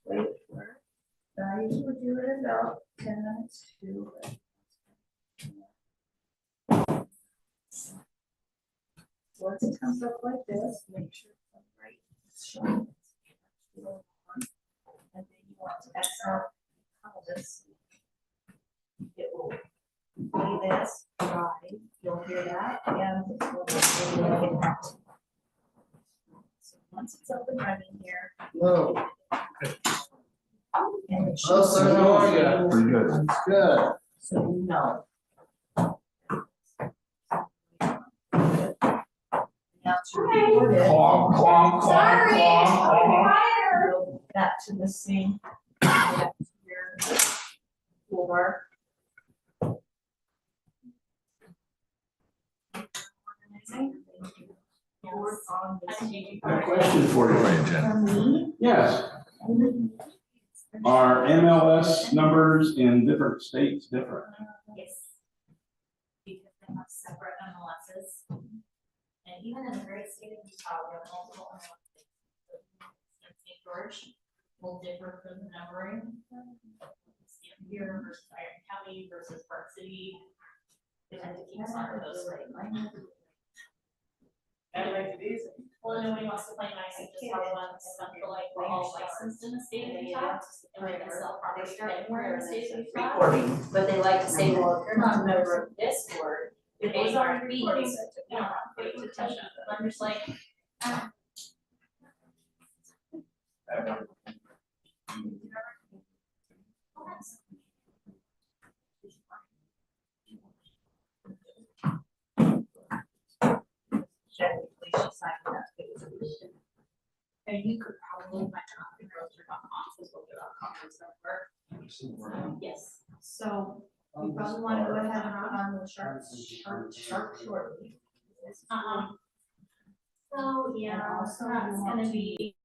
wait for it. I usually do it in about 10 minutes too. Once it comes up like this, make sure it's on the right shot. And then you want to X out this. It will play this, dry, you'll hear that, and it will really get out. So once it's up and running here. Whoa. And it Oh, so how are you? Pretty good. Good. So you know. Now to record it. Clonk, clonk, clonk, clonk, clonk. Go back to the same. Back to your floor. Organizing. Board on this. I have a question for you, Jen. For me. Yes, are MLS numbers in different states different? Yes. Because they have separate MLSs. And even in the great state of Utah, we have multiple MLSs. St. George will differ from the numbering. Here versus Iron County versus Park City. They tend to keep some of those right. I like it easy. Well, nobody wants to play nice and just have one central, like, we're all licensed in the state of Utah. And we can sell property anywhere in the state of Utah. Recording. But they like to say, well, if you're not a member of this board, It you're was paying our already fees. recording. You don't have to pay attention. And I'm just like, ah. And you could probably find out if realtor.com is what their conference number. Yes. So you probably want to go ahead and put on the sharp shortly. So, yeah, also so that's you want gonna to- be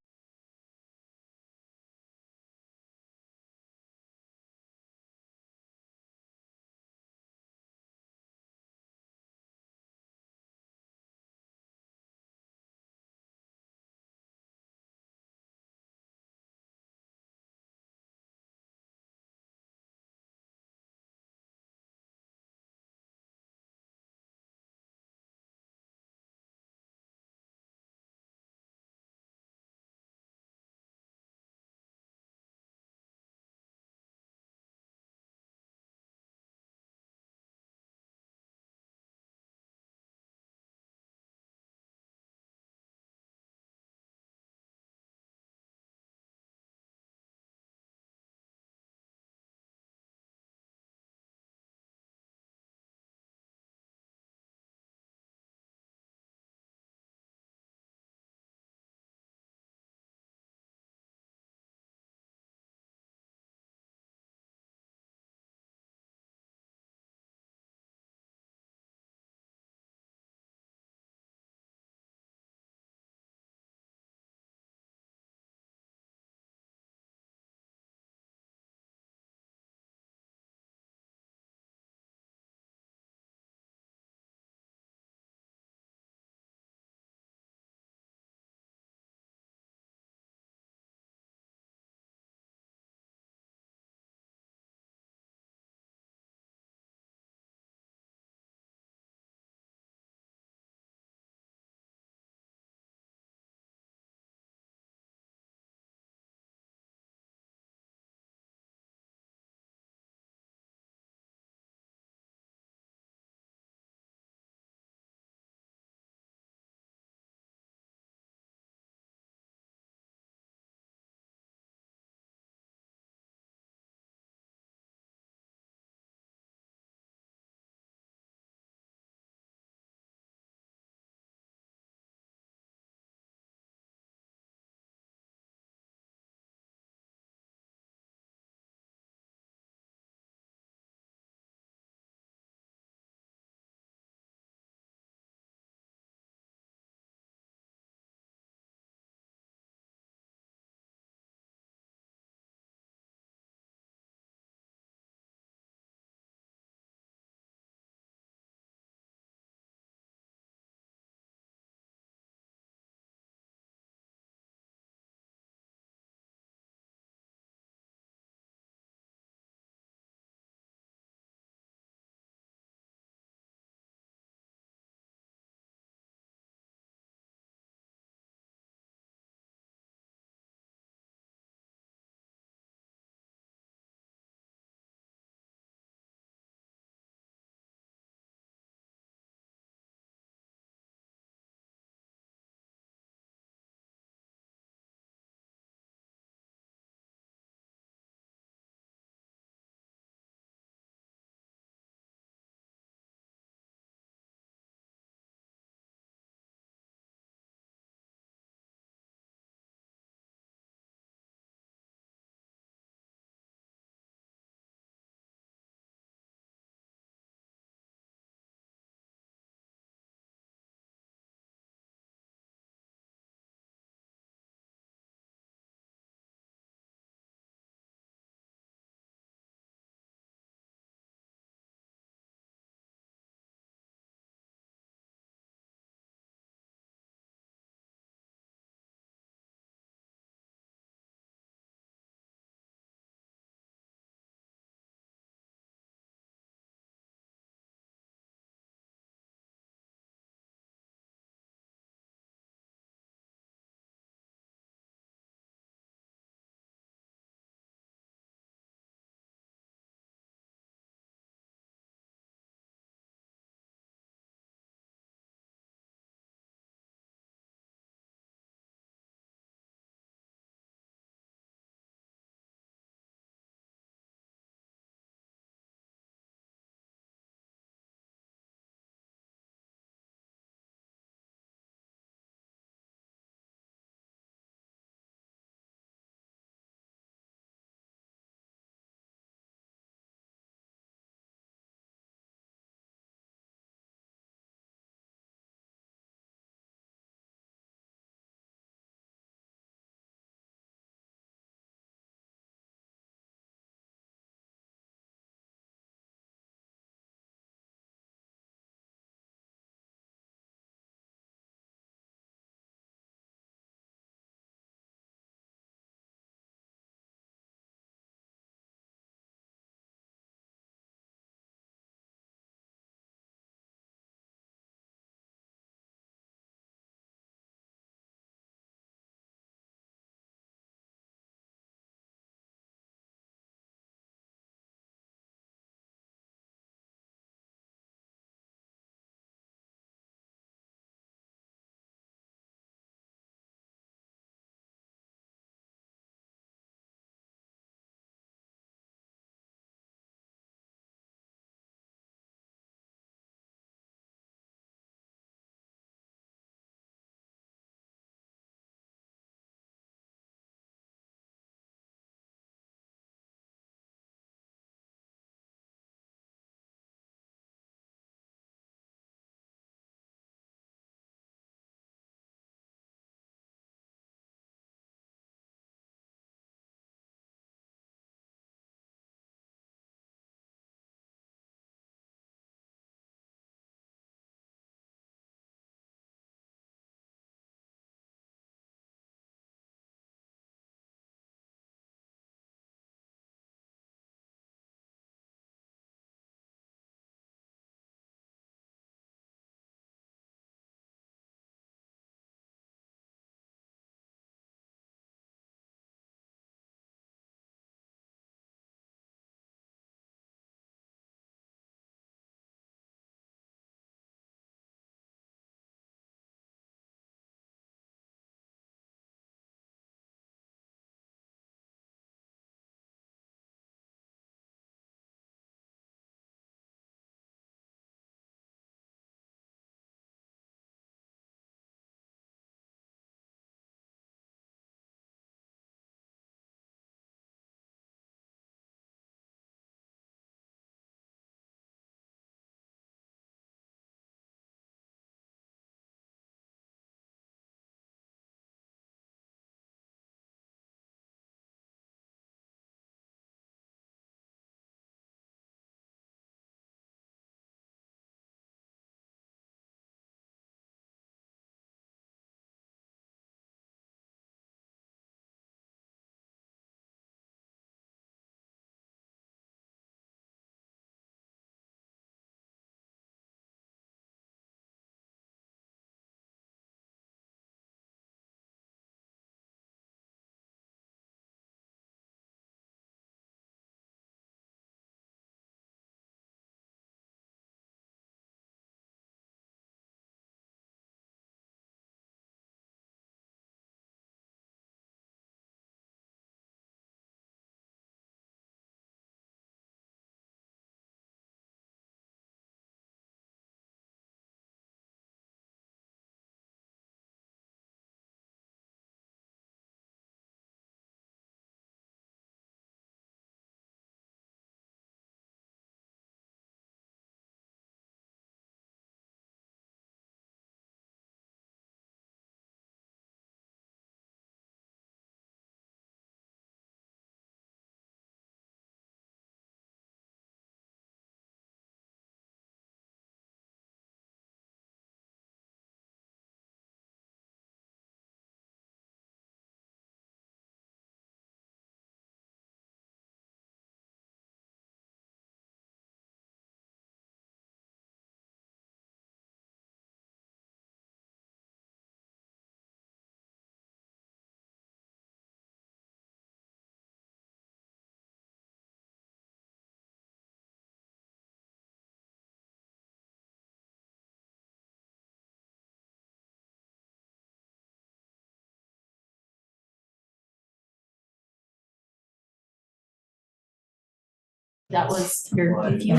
That was your moment? Yeah.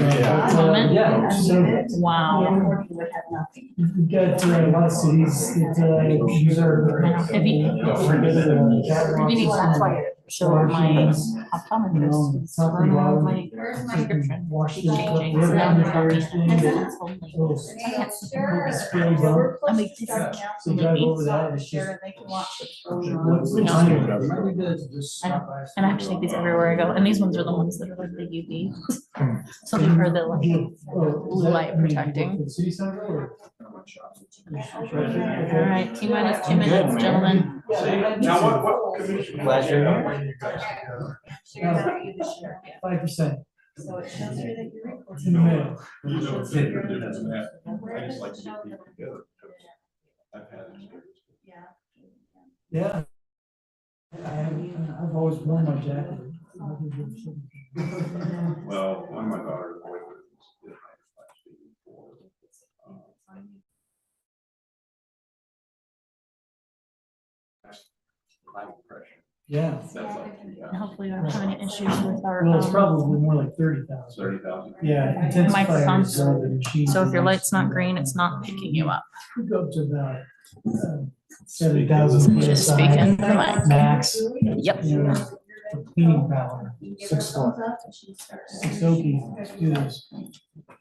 Wow. You would have nothing. You've got a lot of cities that use our. Heavy. That's why it. So my optometrist is running out of my prescription. Wash She's this up. changing. We have So now they're another talking. thing that- It's only- Spray bump. I'm like, this is So you drive over that, it's just. They can watch it. What's the No. time? And I have to take these everywhere I go, and these ones are the ones that are like the UV. So they are the like blue light protecting. City center or? All right, T-minus 2 minutes, gentlemen. Now, what commission? Pleasure. So you're gonna get the share, yeah. 5%. So it shows you that you're recording. In the middle. You know, it's different than that. I just like to get people together. I've had experience. Yeah. Yeah. I've always worn my jacket. Well, one of my daughter's boyfriends did last week before. High pressure. Yeah. That's like, And hopefully we don't have any issues with our, Well, it's probably more like 30,000. 30,000. Yeah. intensifiers, Microphones. the machines so if your and light's not green, it's not picking you up. we go up to about 70,000 Just PSI speaking. max. Yep. You know, for cleaning power. 6 Oki, let's do this.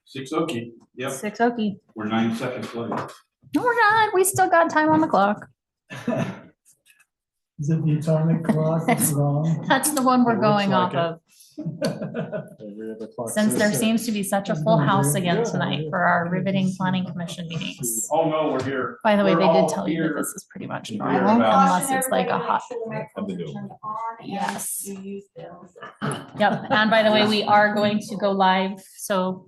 6 Okie, yep, 6 Okie. we're 9 seconds late. No, we're not. We still got time on the clock. Is it the atomic clock that's wrong? That's the one we're It looks going like off it. of. Since there seems to be such a full house again tonight for our riveting planning commission meetings. Oh, no, we're here. By the way, We're they all did tell you that here. this is pretty much Here normal about- unless it's like a hot. I've been doing Yes. You use them. Yep. And by the way, we are going to go live. So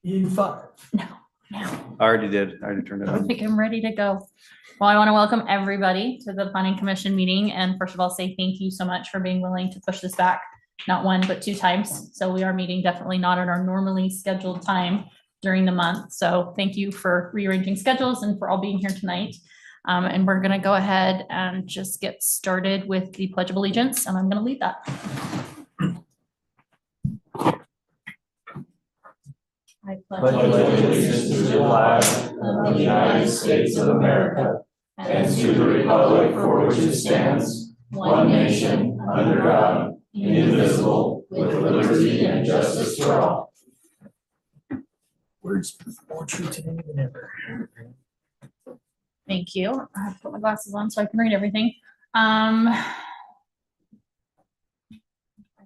In 5. now. I already did. I already turned it I on. think I'm ready to go. Well, I want to welcome everybody to the planning commission meeting and first of all, say thank you so much for being willing to push this back, not 1, but 2 times. So we are meeting definitely not at our normally scheduled time during the month. So thank you for rearranging schedules and for all being here tonight. And we're going to go ahead and just get started with the Pledge of Allegiance, and I'm going to lead that. I pledge allegiance to the flag of the United States of America and to the republic for which it stands, one nation, under God, indivisible, with liberty and justice for all. Words more true today than ever. Thank you. I have to put my glasses on so I can read everything. I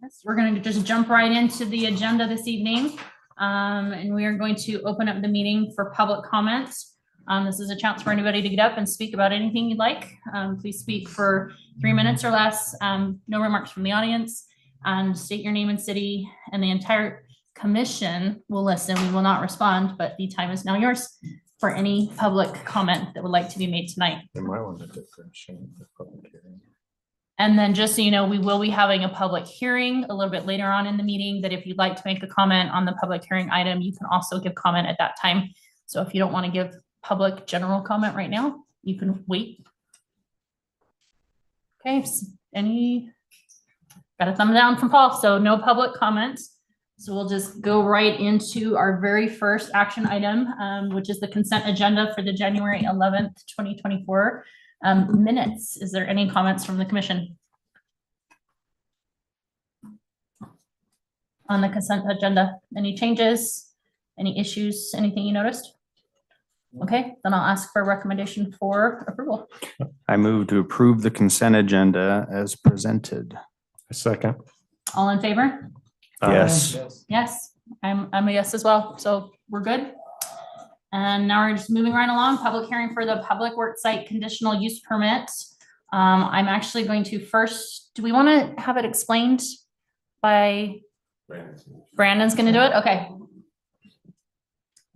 guess we're going to just jump right into the agenda this evening. And we are going to open up the meeting for public comments. This is a chance for anybody to get up and speak about anything you'd like. Please speak for 3 minutes or less. No remarks from the audience, and state your name and city, and the entire commission will listen. We will not respond, but the time is now yours for any public comment that would like to be made tonight. They might want to differentiate the public hearing. And then just so you know, we will be having a public hearing a little bit later on in the meeting, that if you'd like to make a comment on the public hearing item, you can also give comment at that time. So if you don't want to give public general comment right now, you can wait. Okay, got a thumb down from Paul, so no public comments. So we'll just go right into our very first action item, which is the consent agenda for the January 11th, 2024 minutes. Is there any comments from the commission on the consent agenda? Any changes, any issues, anything you noticed? Okay, then I'll ask for a recommendation for approval. I move to approve the consent agenda as presented. A second. All in favor? Yes. Yes, I'm a yes as well. So we're good. And now we're just moving right along. Public hearing for the public work site conditional use permit. I'm actually going to first, do we want to have it explained by Brandon's going to do it? Okay.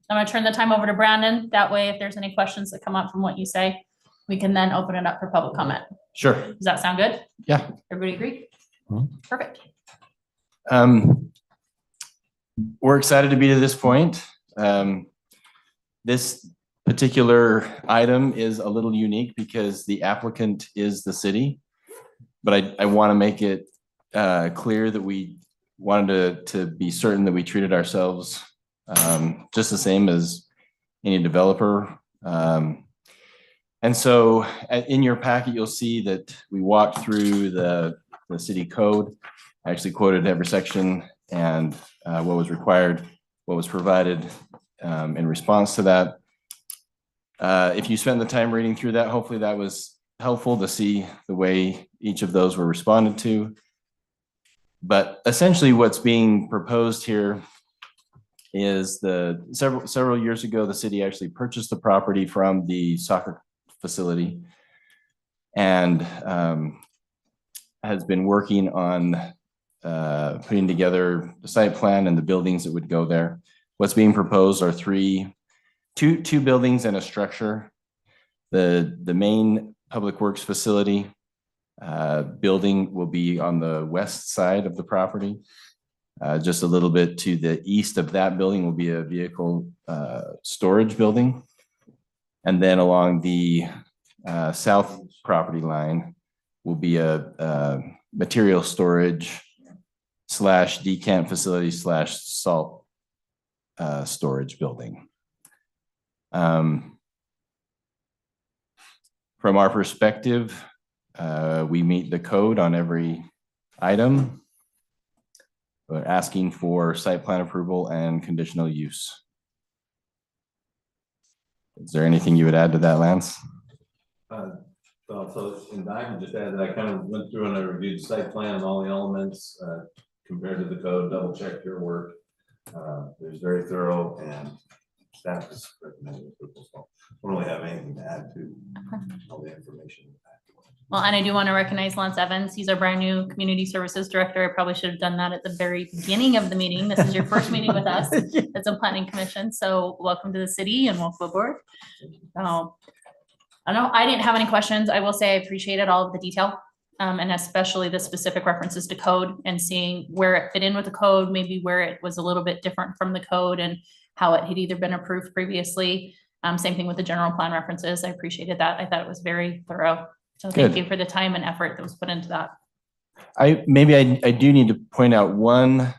I'm going to turn the time over to Brandon. That way, if there's any questions that come up from what you say, we can then open it up for public comment. Sure. Does that sound good? Yeah. Everybody agree? Mhm. Perfect. We're excited to be to this point. This particular item is a little unique because the applicant is the city. But I want to make it clear that we wanted to be certain that we treated ourselves just the same as any developer. And so in your packet, you'll see that we walked through the city code. I actually quoted every section and what was required, what was provided in response to that. If you spend the time reading through that, hopefully that was helpful to see the way each of those were responded to. But essentially what's being proposed here is several years ago, the city actually purchased the property from the soccer facility and has been working on putting together the site plan and the buildings that would go there. What's being proposed are two buildings and a structure. The main public works facility building will be on the west side of the property. Just a little bit to the east of that building will be a vehicle storage building. And then along the south property line will be a material storage / decant facility / salt storage building. From our perspective, we meet the code on every item. We're asking for site plan approval and conditional use. Is there anything you would add to that, Lance? Well, so, and I can just add that I kind of went through and I reviewed the site plan and all the elements, compared to the code, double checked your work. It was very thorough and staff is recommending approval. So I don't really have anything to add to all the information. Well, and I do want to recognize Lance Evans. He's our brand new community services director. I probably should have done that at the very beginning of the meeting. This is your first meeting with us as a planning commission. So welcome to the city and welcome aboard. I know I didn't have any questions. I will say I appreciated all of the detail and especially the specific references to code and seeing where it fit in with the code, maybe where it was a little bit different from the code and how it had either been approved previously. Same thing with the general plan references. I appreciated that. I thought it was very thorough. So thank you for the time and effort that was put into that. I do need to point out one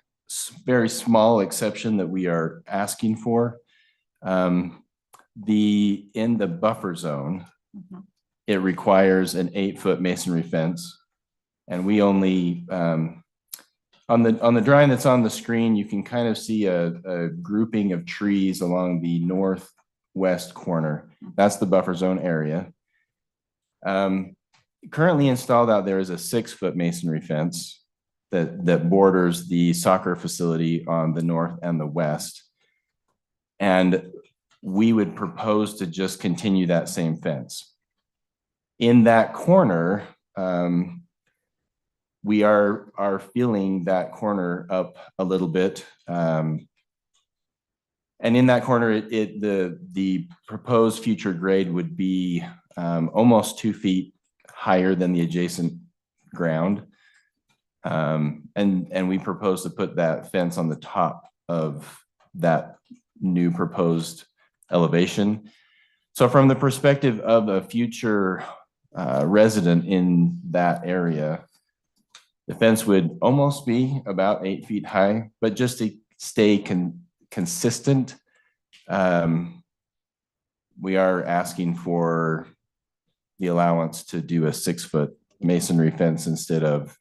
very small exception that we are asking for. In the buffer zone, it requires an 8-foot masonry fence. And we only, on the drawing that's on the screen, you can kind of see a grouping of trees along the northwest corner. That's the buffer zone area. Currently installed out there is a 6-foot masonry fence that borders the soccer facility on the north and the west. And we would propose to just continue that same fence. In that corner, we are filling that corner up a little bit. And in that corner, the proposed future grade would be almost 2 feet higher than the adjacent ground. And we propose to put that fence on the top of that new proposed elevation. So from the perspective of a future resident in that area, the fence would almost be about 8 feet high, but just to stay consistent, we are asking for the allowance to do a 6-foot masonry fence instead of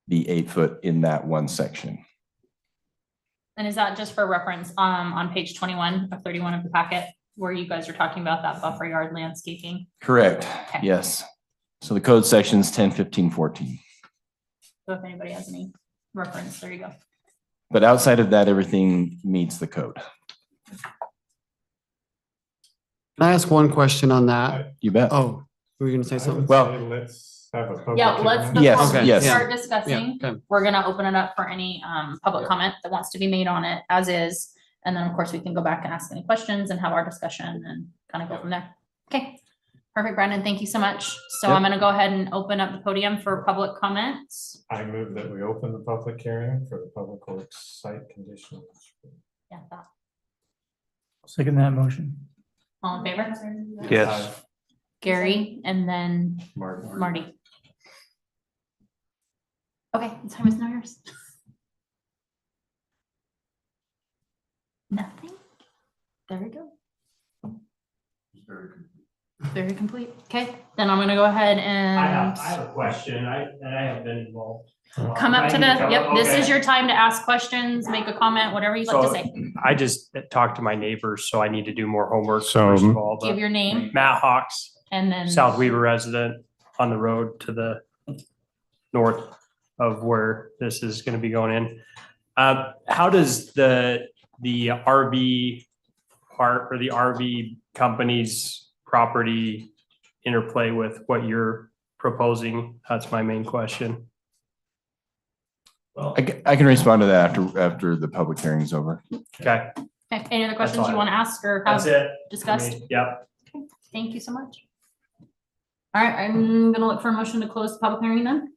the 8-foot in that one section. And is that just for reference on page 21 of 31 of the packet where you guys are talking about that buffer yard landscaping? Correct. Okay. Yes. So the code sections 10, 15, 14. So if anybody has any reference, there you go. But outside of that, everything meets the code. Can I ask one question on that? You bet. Oh, were you gonna say something? Well, let's have a public. Yeah, let's, hearing. before Yes, we yes. start discussing, Yeah, okay. we're gonna open it up for any public comment that wants to be made on it as is. And then of course we can go back and ask any questions and have our discussion and kind of go from there. Okay, perfect, Brandon, thank you so much. So I'm gonna go ahead and open up the podium for public comments. I move that we open the public hearing for the public works site conditions. Yeah, that. Second that motion. All in favor? Yes. Gary and then Martin. Marty. Okay, the time is now yours. Nothing? There we go. Very complete. Okay, then I'm gonna go ahead and I have a question, I have been involved. come up to the, I need come yep, up? this is Okay. your time to ask questions, make a comment, whatever you'd like to So- say. I just talked to my neighbors, so I need to do more homework So- first of all, Give but your name Matt Hawks, and then. South Weaver resident on the road to the north of where this is gonna be going in. How does the RV part or the RV company's property interplay with what you're proposing? That's my main question. Well, I can respond to that after the public hearing is over. Okay, Okay, any other questions all you I- want to ask or that's have it. for discussed? me. Yep. Thank you so much. All right, I'm gonna look for a motion to close the public hearing then,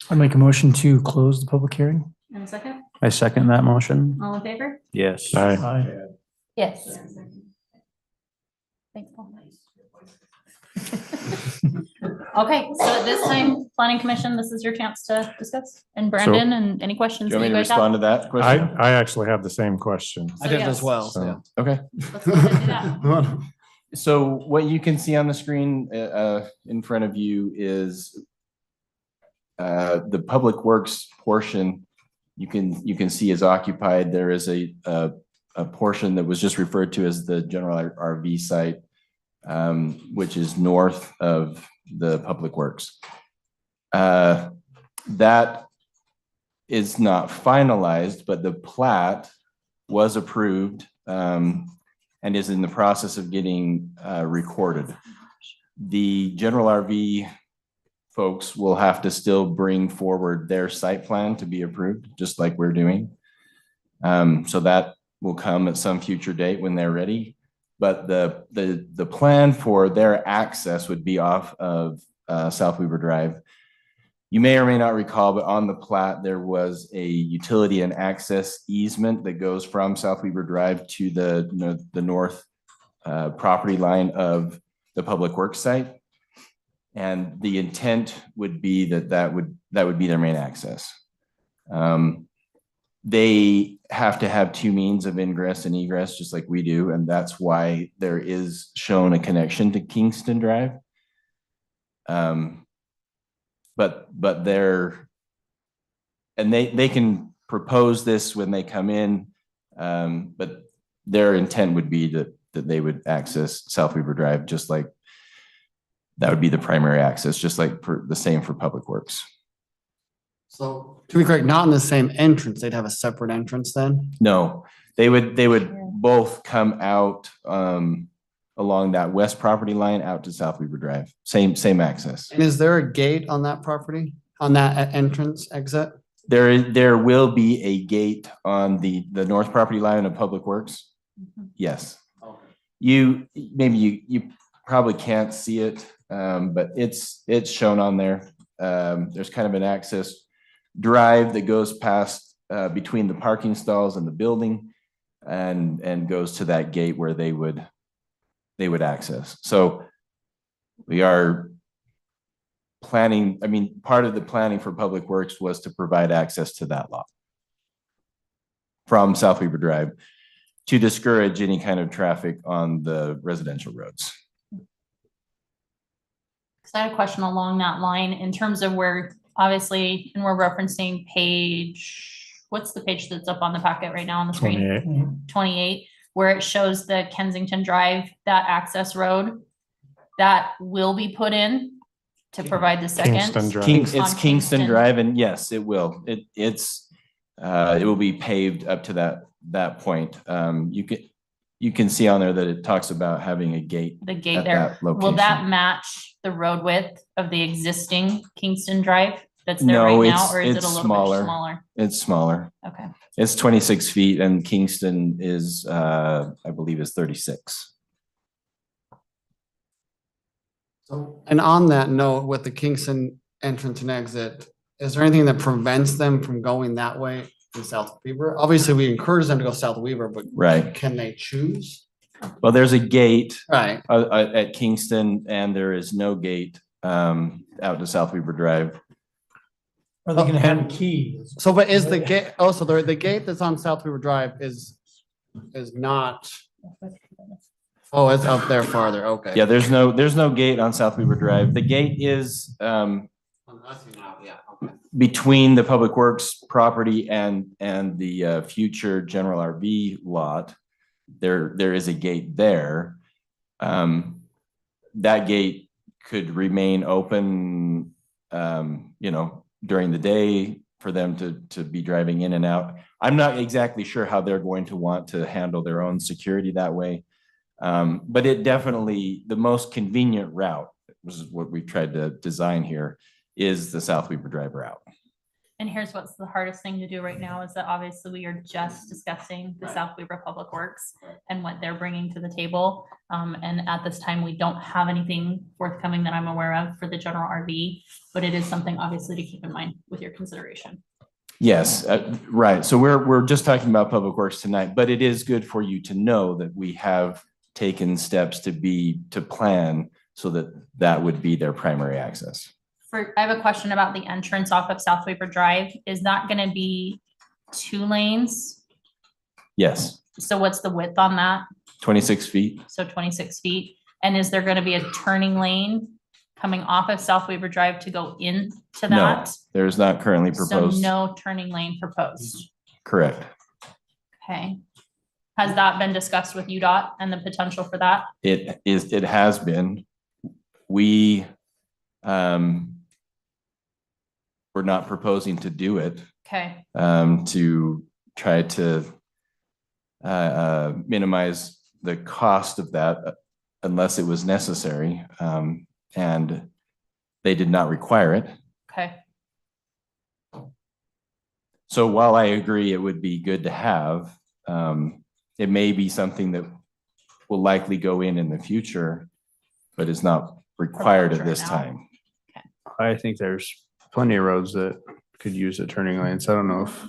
I make a motion to close the public hearing. in a second. I second that motion. All in favor? Yes. Aye. Aye. Yes. Thanks, Paul. Okay, so at this time, planning commission, this is your chance to discuss. And Brandon, and any Do questions you that want me you to guys respond have? to that question? I actually have the same question. I did as well, So, Okay. Let's go ahead and do that. So what you can see on the screen in front of you is the public works portion. You can see is occupied. There is a portion that was just referred to as the general RV site, which is north of the public works. That is not finalized, but the plat was approved and is in the process of getting recorded. The general RV folks will have to still bring forward their site plan to be approved, just like we're doing. So that will come at some future date when they're ready. But the plan for their access would be off of South Weaver Drive. You may or may not recall, but on the plat, there was a utility and access easement that goes from South Weaver Drive to the north property line of the public works site. And the intent would be that would be their main access. They have to have two means of ingress and egress, just like we do, and that's why there is shown a connection to Kingston Drive. But they can propose this when they come in, but their intent would be that they would access South Weaver Drive, just like that would be the primary access, just like for the same for Public Works. So to be correct, not in the same entrance, they'd have a separate entrance then? No, they would both come out along that west property line out to South Weaver Drive. Same access. And is there a gate on that property, on that entrance exit? There will be a gate on the north property line of Public Works. Yes. You probably can't see it, but it's shown on there. There's kind of an access drive that goes past between the parking stalls and the building and goes to that gate where they would access. So we are planning, part of the planning for Public Works was to provide access to that lot from South Weaver Drive to discourage any kind of traffic on the residential roads. So I had a question along that line in terms of where, obviously, and we're referencing what's the page that's up on the packet right now on the screen? 28. 28, where it shows the Kensington Drive, that access road that will be put in to provide the second. Kingston Drive. It's On Kingston Kingston. Drive, and yes, it will. It will be paved up to that point. You can see on there that it talks about having a gate. The gate at there. that Will that location. match the road width of the existing Kingston Drive that's there right No, now, or is it a it's little smaller. bit smaller? It's smaller. Okay. It's 26 feet and Kingston is, I believe is 36. So, and on that note, with the Kingston entrance and exit, is there anything that prevents them from going that way in South Weaver? Obviously, we encourage them to go South Weaver, but Right. can they choose? Well, there's a gate Right. at Kingston and there is no gate out to South Weaver Drive. Are they gonna have a key? So, but is the gate, the gate that's on South Weaver Drive is is not, oh, it's up there farther, okay. Yeah, there's no gate on South Weaver Drive. The gate is I see now, yeah, okay. between the Public Works property and the future general RV lot. There is a gate there. That gate could remain open, during the day for them to be driving in and out. I'm not exactly sure how they're going to want to handle their own security that way. But it definitely, the most convenient route, which is what we tried to design here, is the South Weaver Drive route. And here's what's the hardest thing to do right now is that obviously we are just discussing the South Weaver Public Works and what they're bringing to the table. And at this time, we don't have anything forthcoming that I'm aware of for the general RV, but it is something obviously to keep in mind with your consideration. Yes, right. So we're just talking about Public Works tonight, but it is good for you to know that we have taken steps to plan so that would be their primary access. I have a question about the entrance off of South Weaver Drive. Is that gonna be 2 lanes? Yes, So what's the width on that? 26 feet. So 26 feet. And is there gonna be a turning lane coming off of South Weaver Drive to go into No, that? there is not currently So proposed. no turning lane proposed. Correct. Okay. Has that been discussed with UDOT and the potential for that? It has been. We're not proposing to do it, Okay, to try to minimize the cost of that unless it was necessary. And they did not require it. okay. So while I agree it would be good to have, it may be something that will likely go in the future, but is not required at this time. I think there's plenty of roads that could use a turning lane, so I don't know if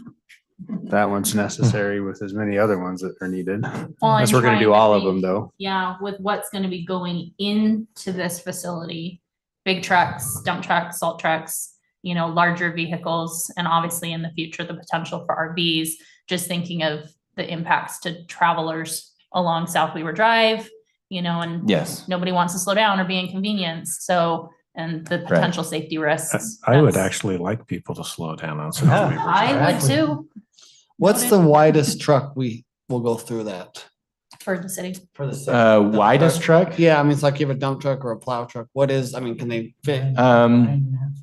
that one's necessary with as many other ones that are needed. Well, Unless I'm we're gonna trying do to all of think, them though. Yeah, with what's gonna be going into this facility, big trucks, dump trucks, salt trucks, larger vehicles, and obviously in the future, the potential for RVs, just thinking of the impacts to travelers along South Weaver Drive, and Yes, nobody wants to slow down or be inconvenienced. So, and the potential safety risks. I would That's- actually like people to slow down on Yeah. South Weaver. I would too, What's the widest truck we will go through that? for the city. For the widest truck? Yeah, I mean, it's like you have a dump truck or a plow truck. Can they fit?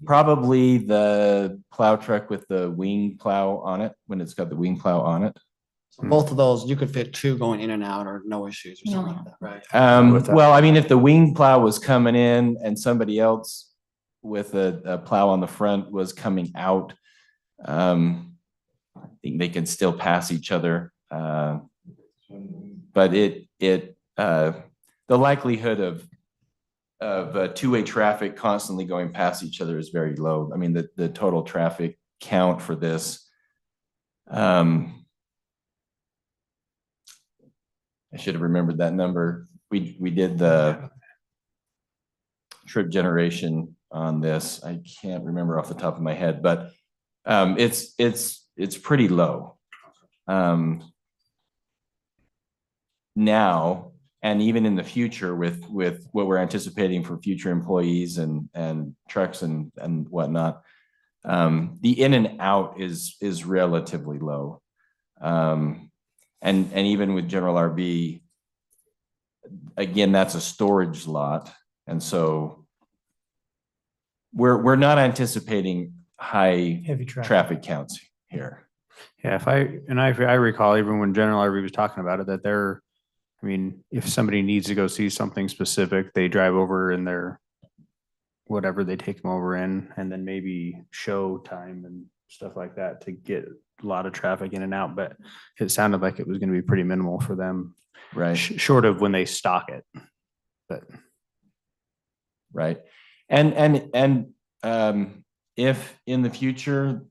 Probably the plow truck with the wing plow on it, when it's got the wing plow on it. Both of those, you could fit 2 going in and out or no issues or something like that, right? With that. Well, I mean, if the wing plow was coming in and somebody else with a plow on the front was coming out, I think they can still pass each other. But the likelihood of two-way traffic constantly going past each other is very low. I mean, the total traffic count for this, I should have remembered that number. We did the trip generation on this. I can't remember off the top of my head, but it's pretty low. Now, and even in the future with what we're anticipating for future employees and trucks and whatnot, the in and out is relatively low. And even with general RV, again, that's a storage lot. And so we're not anticipating high Heavy traffic. traffic counts here. Yeah, I recall even when General RV was talking about it, that if somebody needs to go see something specific, they drive over in their whatever they take them over in, and then maybe show time and stuff like that to get a lot of traffic in and out. But it sounded like it was going to be pretty minimal for them, Right. short of when they stock it. But Right. And if in the future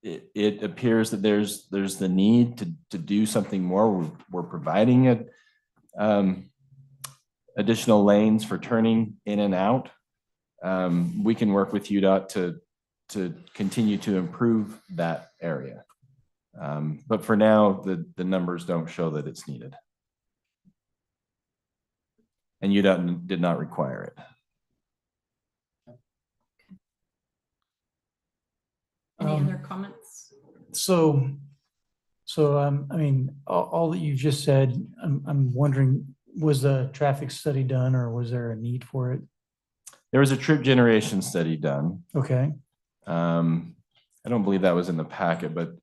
it appears that there's the need to do something more, we're providing additional lanes for turning in and out. We can work with UDOT to continue to improve that area. But for now, the numbers don't show that it's needed. And you did not require it. Any Um, other comments? So, I mean, all that you just said, I'm wondering, was the traffic study done or was there a need for it? There was a trip generation study done. Okay, I don't believe that was in the packet, but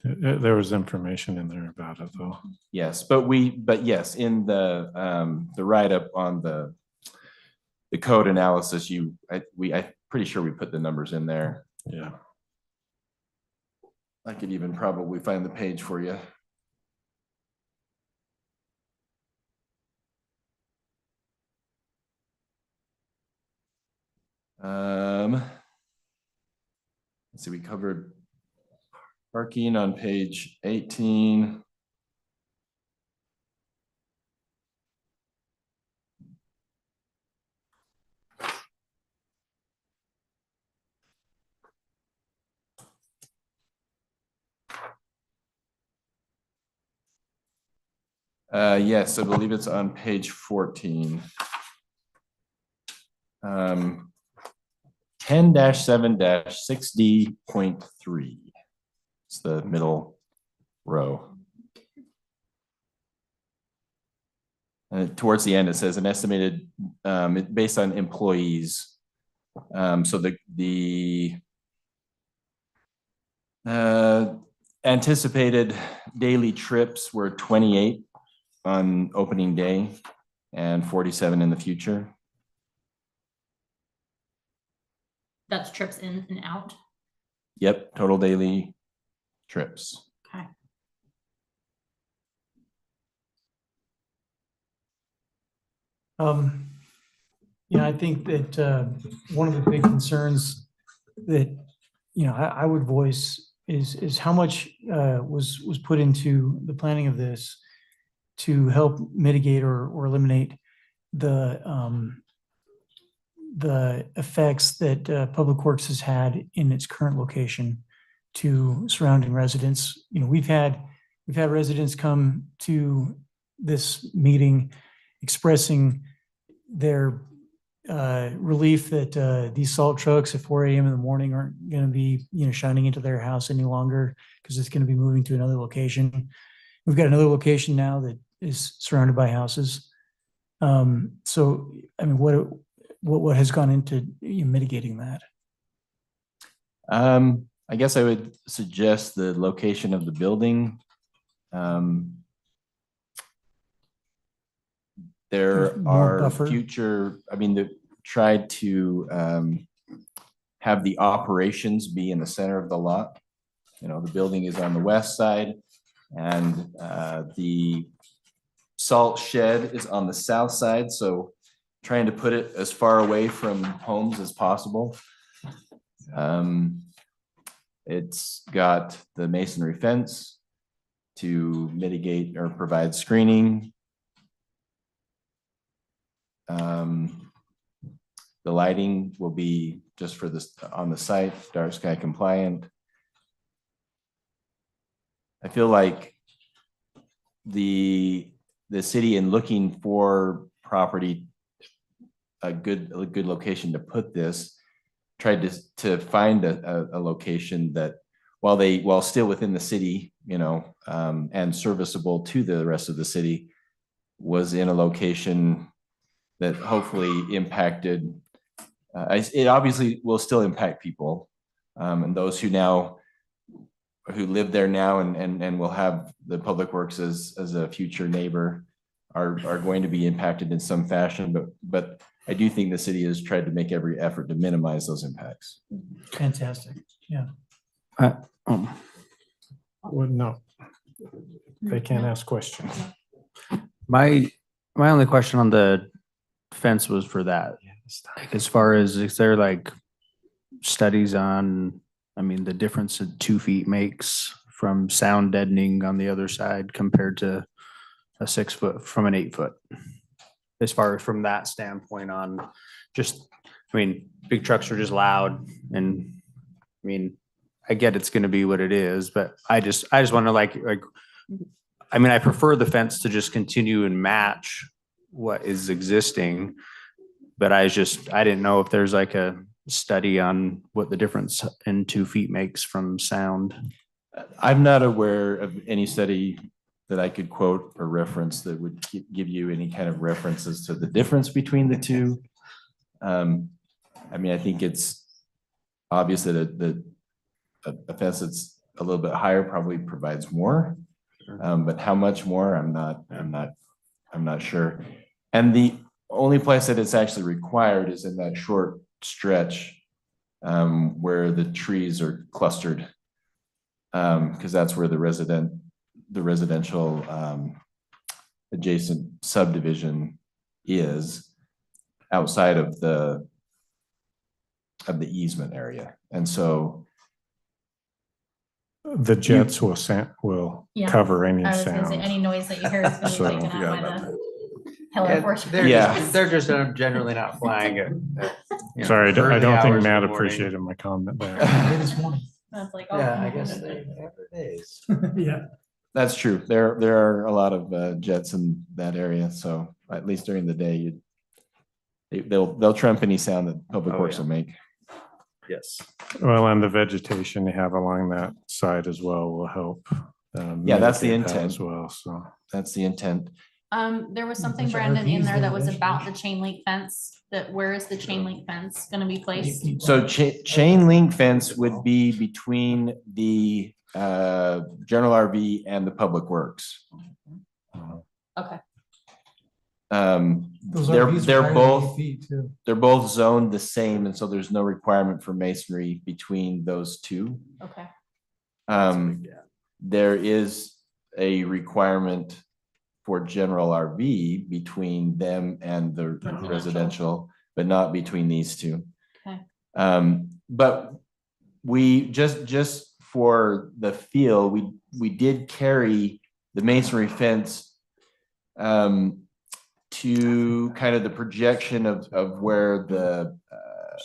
There was information in there about it though. yes, but yes, in the write-up on the code analysis, I'm pretty sure we put the numbers in there. Yeah. I could even probably find the page for you. Let's see, we covered parking on page 18. Yes, I believe it's on page 14. 10-7-6D.3. It's the middle row. And towards the end, it says an estimated, based on employees. So the anticipated daily trips were 28 on opening day and 47 in the future. That's trips in and out. Yep, total daily trips. Okay. I think that one of the big concerns that, I would voice is how much was put into the planning of this to help mitigate or eliminate the effects that Public Works has had in its current location to surrounding residents. We've had residents come to this meeting expressing their relief that these salt trucks at 4 a.m. in the morning aren't going to be, shining into their house any longer because it's going to be moving to another location. We've got another location now that is surrounded by houses. So, I mean, what has gone into mitigating that? I guess I would suggest the location of the building. There More are buffer. tried to have the operations be in the center of the lot. The building is on the west side and the salt shed is on the south side. So trying to put it as far away from homes as possible. It's got the masonry fence to mitigate or provide screening. The lighting will be just for this on the site, dark sky compliant. I feel like the city, in looking for property, a good location to put this, tried to find a location that while still within the city, and serviceable to the rest of the city, was in a location that hopefully impacted. It obviously will still impact people, and those who live there now and will have the Public Works as a future neighbor are going to be impacted in some fashion. But I do think the city has tried to make every effort to minimize those impacts. Fantastic. Yeah. Well, no. They can't ask questions. My only question on the fence was for that. Like, as far as, is there like studies on, the difference that 2 feet makes from sound deadening on the other side compared to a 6 foot from an 8 foot? As far as from that standpoint on just, big trucks are just loud and, I get it's gonna be what it is, but I just want to like, I mean, I prefer the fence to just continue and match what is existing. But I didn't know if there's like a study on what the difference in 2 feet makes from sound. I'm not aware of any study that I could quote or reference that would give you any kind of references to the difference between the two. I mean, I think it's obvious that a fence that's a little bit higher probably provides more. But how much more, I'm not sure. And the only place that it's actually required is in that short stretch where the trees are clustered. Because that's where the residential adjacent subdivision is outside of the easement area. And so The jets will Yeah. cover any I was gonna say, sound. any noise that you hear is gonna So, be taken out by yeah. the hail enforcement. They're just generally not flying it. Sorry, I don't hours think of the Matt morning. appreciated my comment there. That's like, oh. Yeah, I guess they have their days. Yeah. that's true. There are a lot of jets in that area. So at least during the day, they'll trump any sound that Public Oh, Works yeah. will make. Yes. Well, and the vegetation you have along that side as well will help. Yeah, that's the mitigate that intent. As well, so. That's the intent. There was something, Bunch of Brandon, in RVs there there that was eventually. about the chain link fence, that where is the chain link fence gonna be placed? So chain link fence would be between the general RV and the Public Works. Okay, They're both zoned the same, and so there's no requirement for masonry between those two. okay. There is a requirement for general RV between them and the residential, but not between these two. Okay. But we just for the feel, we did carry the masonry fence to kind of the projection of where the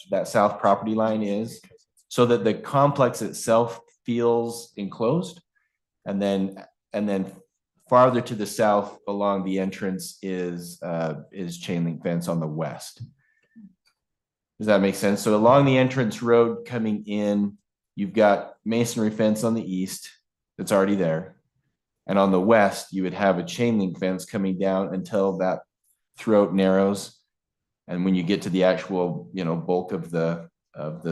that south property line is, so that the complex itself feels enclosed. And then farther to the south along the entrance is chain link fence on the west. Does that make sense? So along the entrance road coming in, you've got masonry fence on the east that's already there. And on the west, you would have a chain link fence coming down until that throat narrows. And when you get to the actual, bulk of the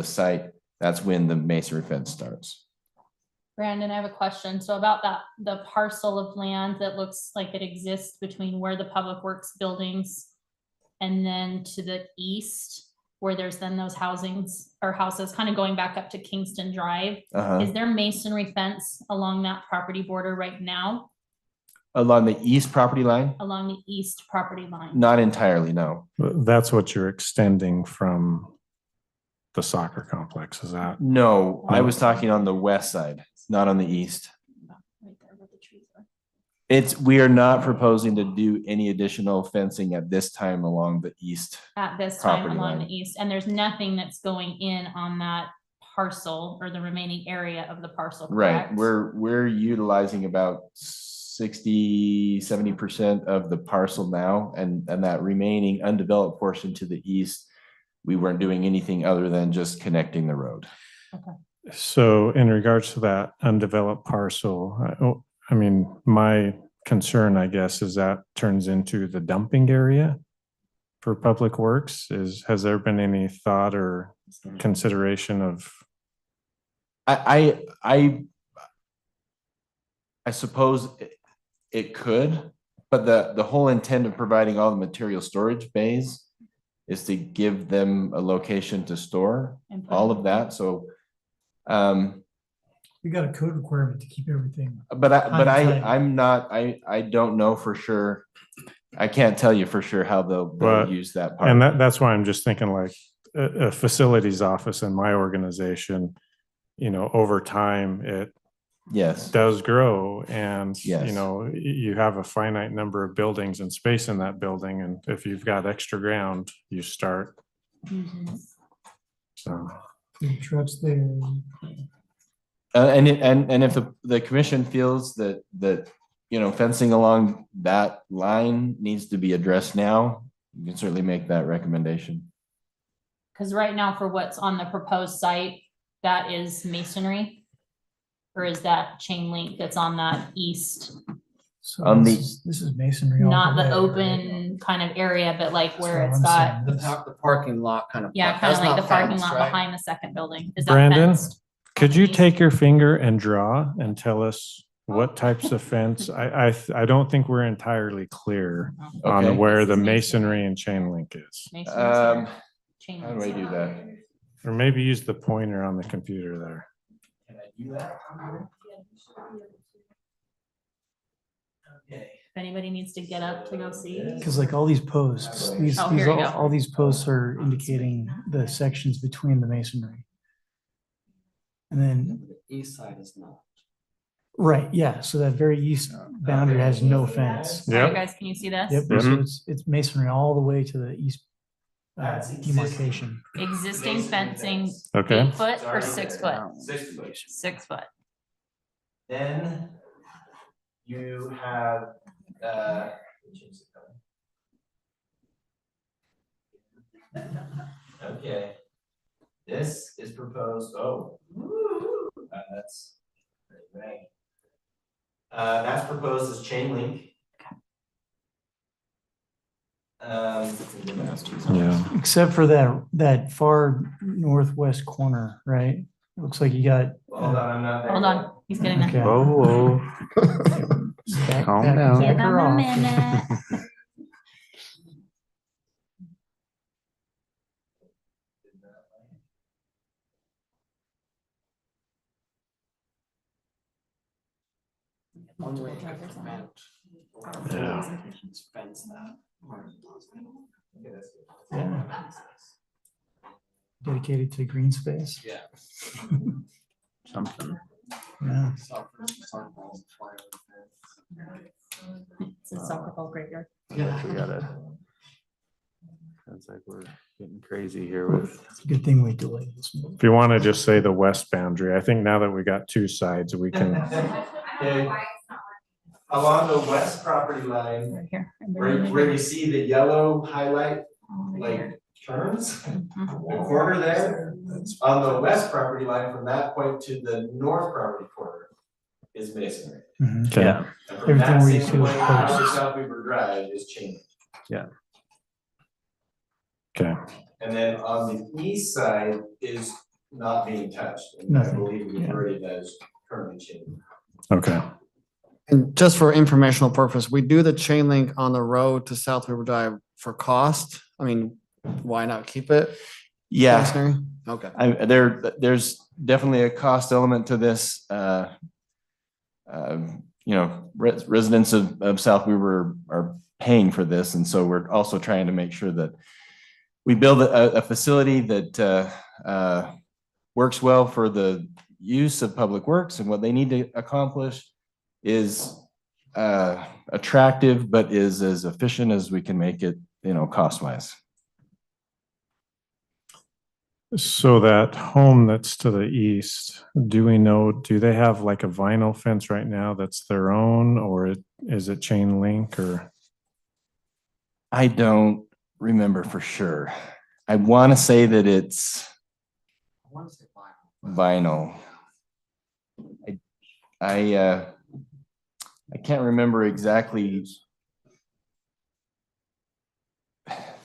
site, that's when the masonry fence starts. Brandon, I have a question. So about the parcel of land that looks like it exists between where the Public Works buildings and then to the east, where there's then those houses kind of going back up to Kingston Drive. Is there masonry fence along that property border right now? Along the east property line? Along the east property line? Not entirely, no. That's what you're extending from the soccer complex, is that? No, I was talking on the west side, not on the east. Right there where the trees are. We are not proposing to do any additional fencing at this time along the east. At this time Property along line. the east, and there's nothing that's going in on that parcel or the remaining area of the parcel, Right, correct? we're utilizing about 60-70% of the parcel now, and that remaining undeveloped portion to the east, we weren't doing anything other than just connecting the road. So in regards to that undeveloped parcel, I mean, my concern, I guess, is that turns into the dumping area for Public Works. Has there been any thought or consideration of? I suppose it could, but the whole intent of providing all the material storage bays is to give them a location to store And put all it- of that, so. We got a code requirement to keep everything. I'm not, I don't know for sure. I can't tell you for sure how they'll But- use that part. And that's why I'm just thinking like a facilities office in my organization, over time, it Yes, does grow and, Yes. you have a finite number of buildings and space in that building. And if you've got extra ground, you start. Mhm. So, Food trucks there. And if the commission feels that, you know, fencing along that line needs to be addressed now, you can certainly make that recommendation. Because right now for what's on the proposed site, that is masonry? Or is that chain link that's on that east, So On this is masonry. all not the way, right? open kind of area, but like where That's it's what I'm got, saying. The parking lot kind of. yeah, part, kind of that's like the not parking fenced, lot right? behind the second building. Is that Brandon, fenced? could you East? take your finger and draw and tell us what types of fence? I don't think we're entirely clear on Okay. where This the is masonry and chain link is. Masonry's here, chain How do link's I do here. that? Or maybe use the pointer on the computer there. Can I do that? Okay. If anybody needs to get up to go see. Cause like all these posts, these, Oh, here you go. all these posts are indicating the sections between the masonry. And then, The east side is not. right, yeah, so that very east boundary has no fence. All right, Yep. guys, can you see this? Yep, so Mhm. it's masonry all the way to the east That's demarcation. Existing fencing, Okay. 8 foot or 6 foot? 6 foot. 6 foot. Then you have, okay. This is proposed, that's right. That's proposed as chain link. Yeah. Except for that far northwest corner, right? It looks like you got. Hold on, I'm not there. Hold on, he's getting Okay. there. Whoa, Calm down. Give him her a off. minute. Yeah. Yeah. Dedicated to green space. Yeah. something. Yeah. It's a soccer ball graveyard. We gotta. Sounds like we're getting crazy here with. It's a good thing we delayed this move. If you want to just say the west boundary, I think now that we got two sides, we can, Okay. Along the west property line, Right here. where you see the yellow highlight, like turns, the corner there, on the west property line, from that point to the north property corner is masonry. Mhm. okay, Yeah, And from Everything that where you same see those point down to posts. South Weaver Drive is chain. okay. And then on the east side is not being touched. And I Nothing, believe the yeah. majority of that is currently chain. Okay. And just for informational purpose, we do the chain link on the road to South River Drive for cost. I mean, why not keep it? Yeah, Masonry? Okay. there's definitely a cost element to this. You know, residents of South Weaver are paying for this, and so we're also trying to make sure that we build a facility that works well for the use of Public Works, and what they need to accomplish is attractive, but is as efficient as we can make it, you know, cost-wise. So that home that's to the east, do we know, do they have like a vinyl fence right now that's their own, or is it chain link or? I don't remember for sure. I want to say that it's vinyl. I can't remember exactly.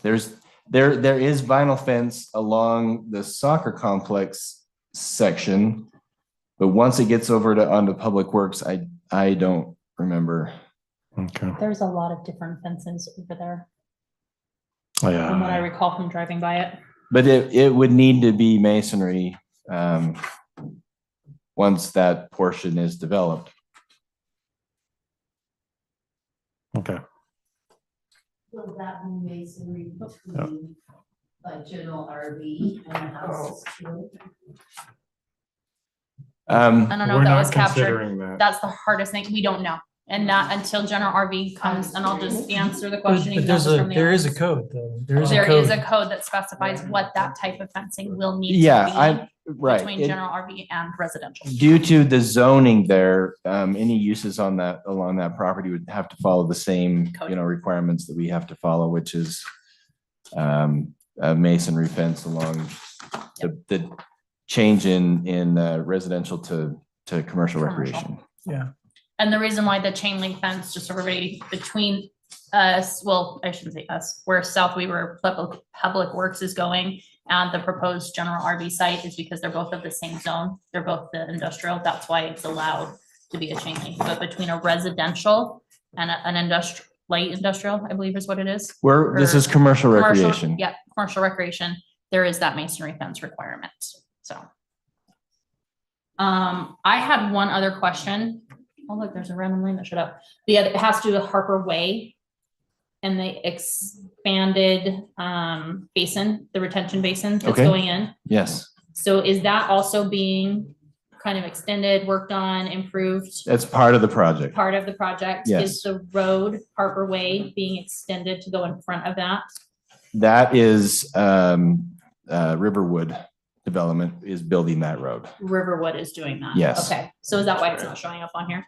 There is vinyl fence along the soccer complex section, but once it gets over to onto Public Works, I don't remember. Okay. There's a lot of different fences over there, from what I Yeah. recall from driving by it. But it would need to be masonry once that portion is developed. Okay. Will that be masonry between like general RV and the houses too? I don't know We're if that not was captured. considering that. That's the hardest thing. We don't know. And not until general RV comes, and I'll just answer the But question. you can there's answer from the there is a audience. code though. There is a There is code. a code that specifies what that type of fencing will need to be. Yeah, Right. between It- general RV and residential. Due to the zoning there, any uses on that, along that property would have to follow the same, Code. you know, requirements that we have to follow, which is a masonry fence along the change in residential to commercial recreation. Yeah. And the reason why the chain link fence, just so everybody between us, well, I shouldn't say us, where South Weaver Public Works is going and the proposed general RV site is because they're both of the same zone. They're both the industrial. That's why it's allowed to be a chain link. But between a residential and an industrial, light industrial, I believe is what it is. This is commercial Commercial- recreation. Yeah, commercial recreation. There is that masonry fence requirement, so. I had one other question. Oh, look, there's a random lane that showed up. The other, it has to do with Harper Way. And the expanded basin, the retention basin that's Okay. going in. Yes, So is that also being kind of extended, worked on, improved? that's part of the project. Part of the project? Yes. Is the road Harper Way being extended to go in front of that? That is Riverwood Development is building that road. Riverwood is doing that? Yes. Okay, so is that why it's not showing up on here?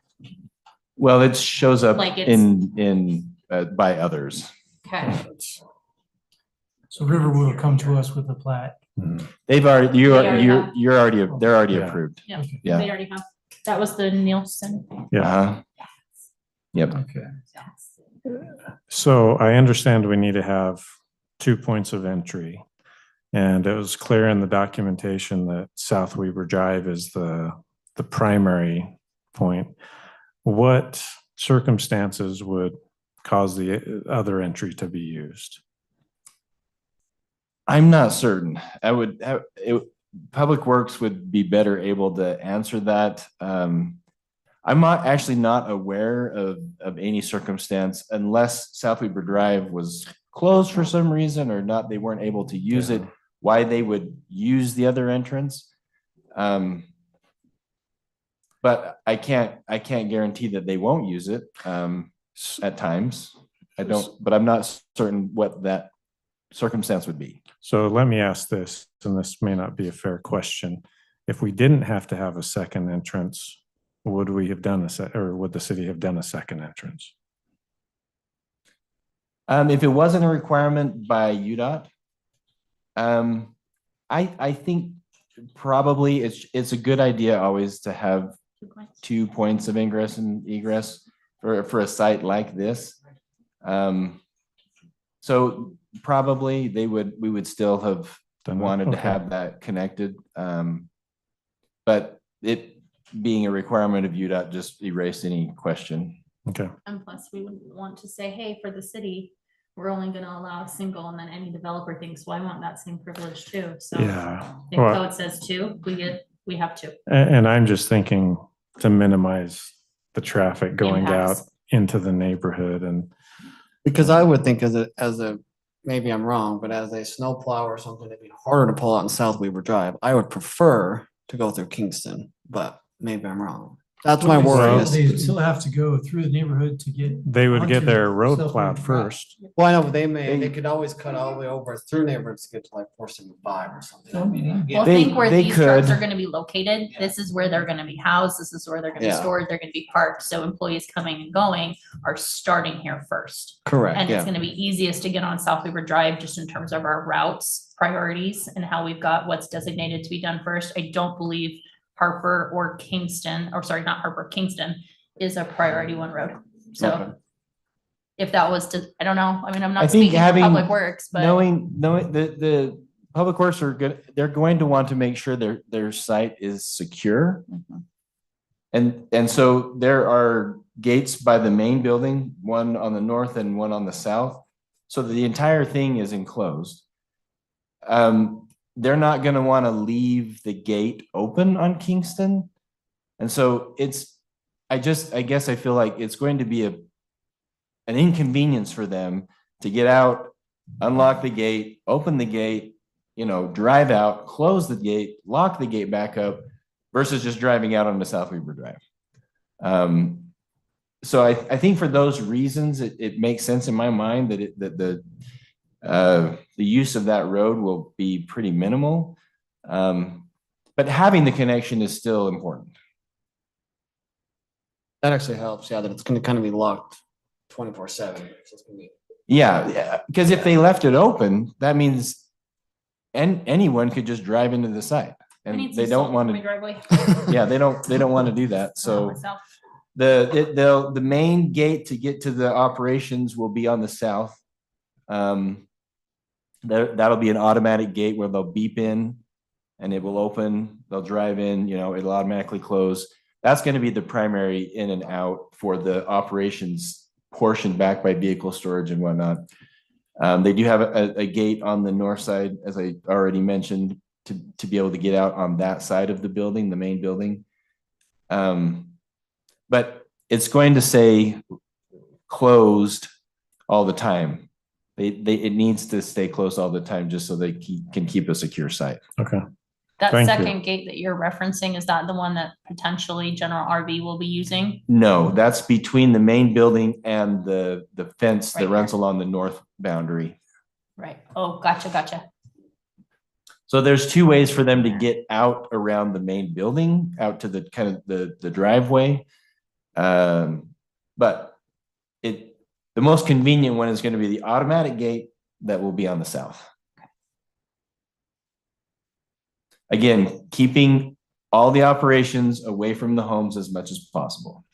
Well, it shows up Like it's- in by others. Okay, So Riverwood will come to us with a plat. They've already, They already have. they're already Yeah. approved. yeah, Yeah. they already have. That was the Nielsen. Yeah. Uh-huh. Yep. Okay. So I understand we need to have 2 points of entry. And it was clear in the documentation that South Weaver Drive is the primary point. What circumstances would cause the other entry to be used? I'm not certain. Public Works would be better able to answer that. I'm actually not aware of any circumstance unless South Weaver Drive was closed for some reason or not, they weren't able to use it, why they would use the other entrance. But I can't guarantee that they won't use it at times. But I'm not certain what that circumstance would be. So let me ask this, and this may not be a fair question. If we didn't have to have a second entrance, would we have done or would the city have done a second entrance? If it wasn't a requirement by UDOT, I think probably it's a good idea always to have 2 points of ingress and egress for a site like this. So probably we would still have wanted to Okay. have that connected. But it being a requirement of UDOT just erased any question. Okay. And plus, we wouldn't want to say, hey, for the city, we're only gonna allow a single, and then any developer thinks, well, I want that same privilege too, so. Yeah. If Well, code says two, we have two. and I'm just thinking to minimize the traffic going out Impacts. into the neighborhood and Because I would think as a, maybe I'm wrong, but as a snowplow or something, it'd be harder to pull out in South Weaver Drive. I would prefer to go through Kingston, but maybe I'm wrong. That's my worry. They is- still have to go through the neighborhood to get. they would get onto their road South plowed Weaver Drive. first. Well, I know, but they could always cut all the way over through neighborhoods to get to like 475 or something. I mean, Well, They- think where they these trucks could. are gonna be located, this is where they're gonna be housed, this is where they're gonna be Yeah. stored, they're gonna be parked, so employees coming and going are starting here first. Correct, And it's yeah. gonna be easiest to get on South Weaver Drive just in terms of our routes, priorities, and how we've got what's designated to be done first. I don't believe Harper or Kingston, or sorry, not Harper, Kingston is a priority one road. Okay. So if that was to, I don't know, I mean, I'm I not think speaking for having- Public Works, but Knowing the Public Works are good, they're going to want to make sure their site is secure. Mhm. And so there are gates by the main building, one on the north and one on the south. So the entire thing is enclosed. They're not gonna wanna leave the gate open on Kingston. And so I guess I feel like it's going to be an inconvenience for them to get out, unlock the gate, open the gate, drive out, close the gate, lock the gate back up versus just driving out onto South Weaver Drive. So I think for those reasons, it makes sense in my mind that the use of that road will be pretty minimal. But But having the connection is still important. That actually helps, yeah, that it's gonna kind of be locked 24/7. So it's gonna be. Yeah, because if they left it open, that means anyone could just drive into the site. I need And some they don't salt want for my to, driveway. yeah, they don't want to do that. So Myself. the main gate to get to the operations will be on the south. That'll be an automatic gate where they'll beep in and it will open, they'll drive in, it'll automatically close. That's going to be the primary in and out for the operations portion back by vehicle storage and whatnot. They do have a gate on the north side, as I already mentioned, to be able to get out on that side of the building, the main building. But it's going to say closed all the time. It needs to stay closed all the time just so they can keep a secure site. Okay. That Thank you. second gate that you're referencing, is that the one that potentially general RV will be using? No, that's between the main building and the fence that Right runs here. along the north boundary. Right. Oh, gotcha. So there's two ways for them to get out around the main building, out to the kind of the driveway. But the most convenient one is going to be the automatic gate that will be on the south. Again, keeping all the operations away from the homes as much as possible.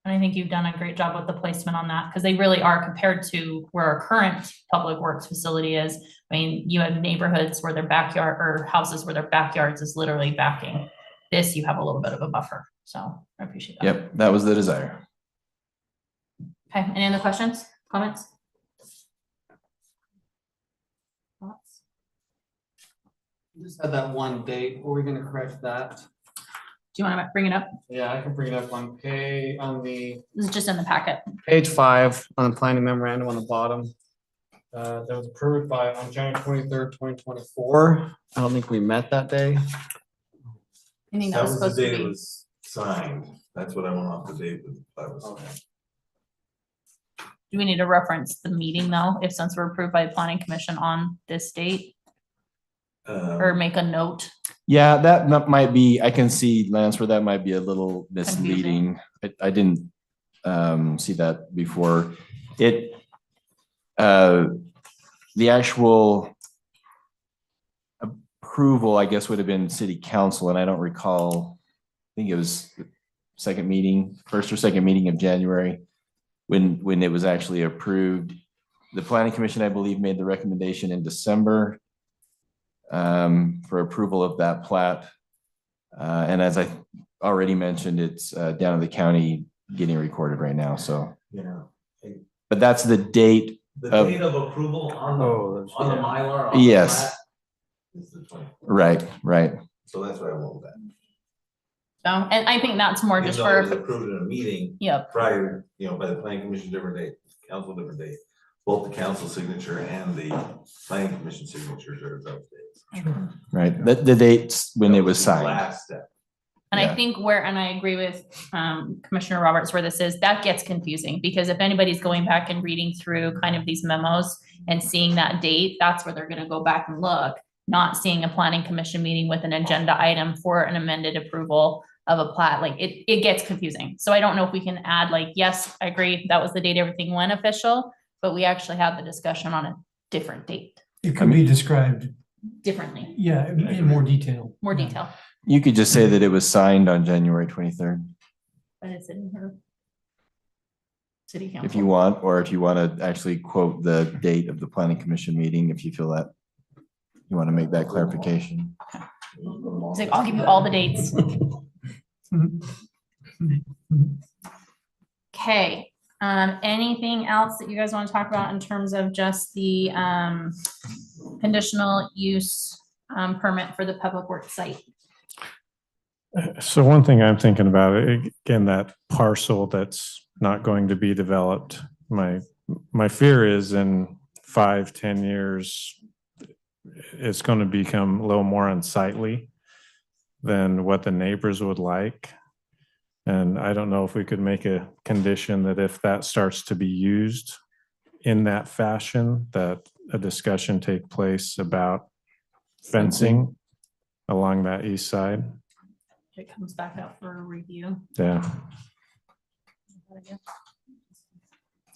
And I think you've done a great job with the placement on that, because they really are, compared to where our current public works facility is. I mean, you have neighborhoods where their backyard, or houses where their backyards is literally backing. This, you have a little bit of a buffer, so I appreciate that. Yep, that was the desire. Okay, any other questions, comments? Thoughts? Just had that one date. Were we gonna correct that? Do you want to bring it up? Yeah, I can bring it up on the This is just in the packet. page 5 on the planning memorandum on the bottom. That was approved on January 23rd, 2024. I don't think we met that day. I think that That was was the supposed to date it be. was signed. That's what I went off the date that was. Do we need to reference the meeting though, if since we're approved by the planning commission on this date, or make a note? Yeah, that might be, I can see, Lance, where that might be a little misleading. I didn't see that before. The actual approval, I guess, would have been city council, and I don't recall, I think it was the first or second meeting of January when it was actually approved. The planning commission, I believe, made the recommendation in December for approval of that plat. And as I already mentioned, it's down in the county getting recorded right now, so. Yeah. But that's the date. The date of approval on the Mylar. on the Yes. plat Is the 20th. Right. So that's why I went with that. So, and I think that's more Even just though it was for, approved in a meeting yep, prior, by the planning commission, different date, council, different date. Both the council signature and the planning commission signatures are those dates. Right, the dates when it was the signed. Last step. and Yeah. I think and I agree with Commissioner Roberts where this is, that gets confusing, because if anybody's going back and reading through kind of these memos and seeing that date, that's where they're gonna go back and look, not seeing a planning commission meeting with an agenda item for an amended approval of a plat, like it gets confusing. So I don't know if we can add yes, I agree, that was the date everything went official, but we actually had the discussion on a different date, It could be described, differently, yeah, in more detail. more detail. You could just say that it was signed on January 23rd, But it's in her city council. if you want, or if you want to actually quote the date of the planning commission meeting, if you feel that you want to make that clarification. He's like, I'll give you all the dates. Okay, anything else that you guys want to talk about in terms of just the conditional use permit for the public works site? So one thing I'm thinking about, again, that parcel that's not going to be developed, my fear is in 5-10 years, it's going to become a little more unsightly than what the neighbors would like. And I don't know if we could make a condition that if that starts to be used in that fashion, that a discussion take place about fencing along that east side. It comes back out for review. Yeah.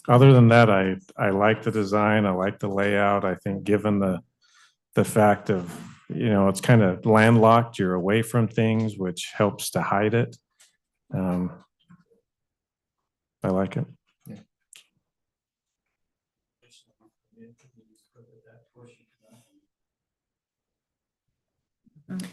Other than that, I like the design. I like the layout. I think given the fact of, it's kind of landlocked, you're away from things, which helps to hide it. I like it.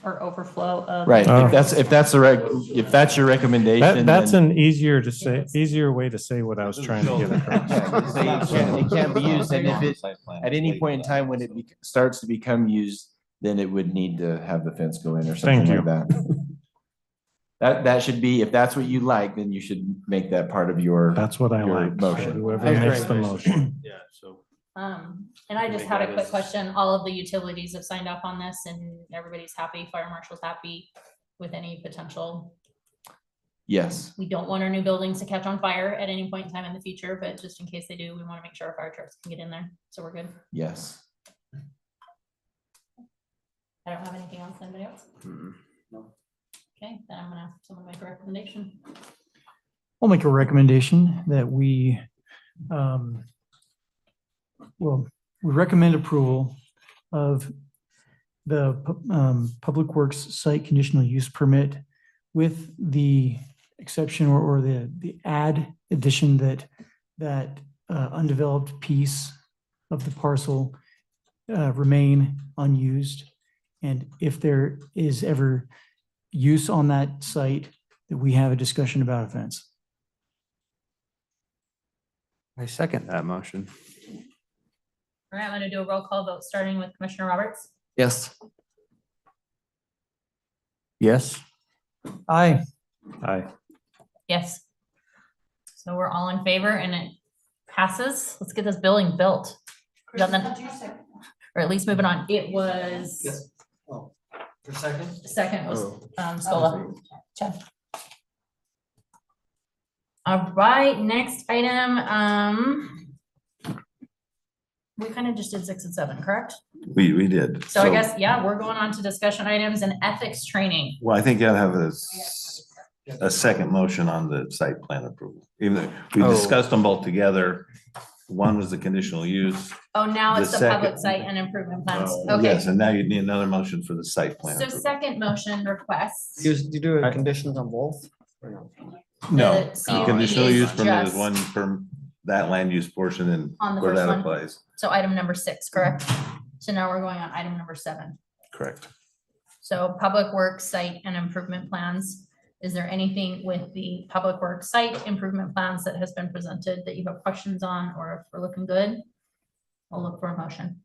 Or overflow of. Right, Oh. if that's your recommendation. That's then- an easier way to say what I was trying to get across. Yeah, it can't be used, and if it, at any point in time when it starts to become used, then it would need to have the fence go in or something Thank like that. That should be, if that's what you like, then you should make that part of your. That's what I your like. motion. Whoever I makes agree. the motion. Yeah, so. And I just had a quick question. All of the utilities have signed off on this and everybody's happy. Fire marshal's happy with any potential. Yes, We don't want our new buildings to catch on fire at any point in time in the future, but just in case they do, we want to make sure our fire trucks can get in there. So we're good. yes. I don't have anything else. Anybody else? Okay, then I'm gonna have someone make a recommendation. I'll make a recommendation that we recommend approval of the Public Works Site Conditional Use Permit with the exception or the addition that undeveloped piece of the parcel remain unused. And if there is ever use on that site, that we have a discussion about a fence. I second that motion. All right, I'm gonna do a roll call vote, starting with Commissioner Roberts. Yes. Yes. Aye. Aye. Yes. So we're all in favor and it passes. Let's get this building built. Or at least moving on. It was, For second? second was Scola. Chad. All right, next item, we kind of just did 6 and 7, correct? We did. So I guess, yeah, we're going on to discussion items and ethics training. Well, I think you gotta have a second motion on the site plan approval. Even though we Oh. discussed them both together. One was the conditional use. Oh, now it's The the public second- site and improvement plans. Yes, Okay, and now you need another motion for the site plan. so approval. second motion requests. Do you do conditions on both? Or no? No, the CUP conditional is use permit is just one for that land use portion and on the where first that one. applies. So item number 6, correct? So now we're going on item number 7. Correct. So public works site and improvement plans. Is there anything with the public works site improvement plans that has been presented that you have questions on, or if we're looking good? I'll look for a motion.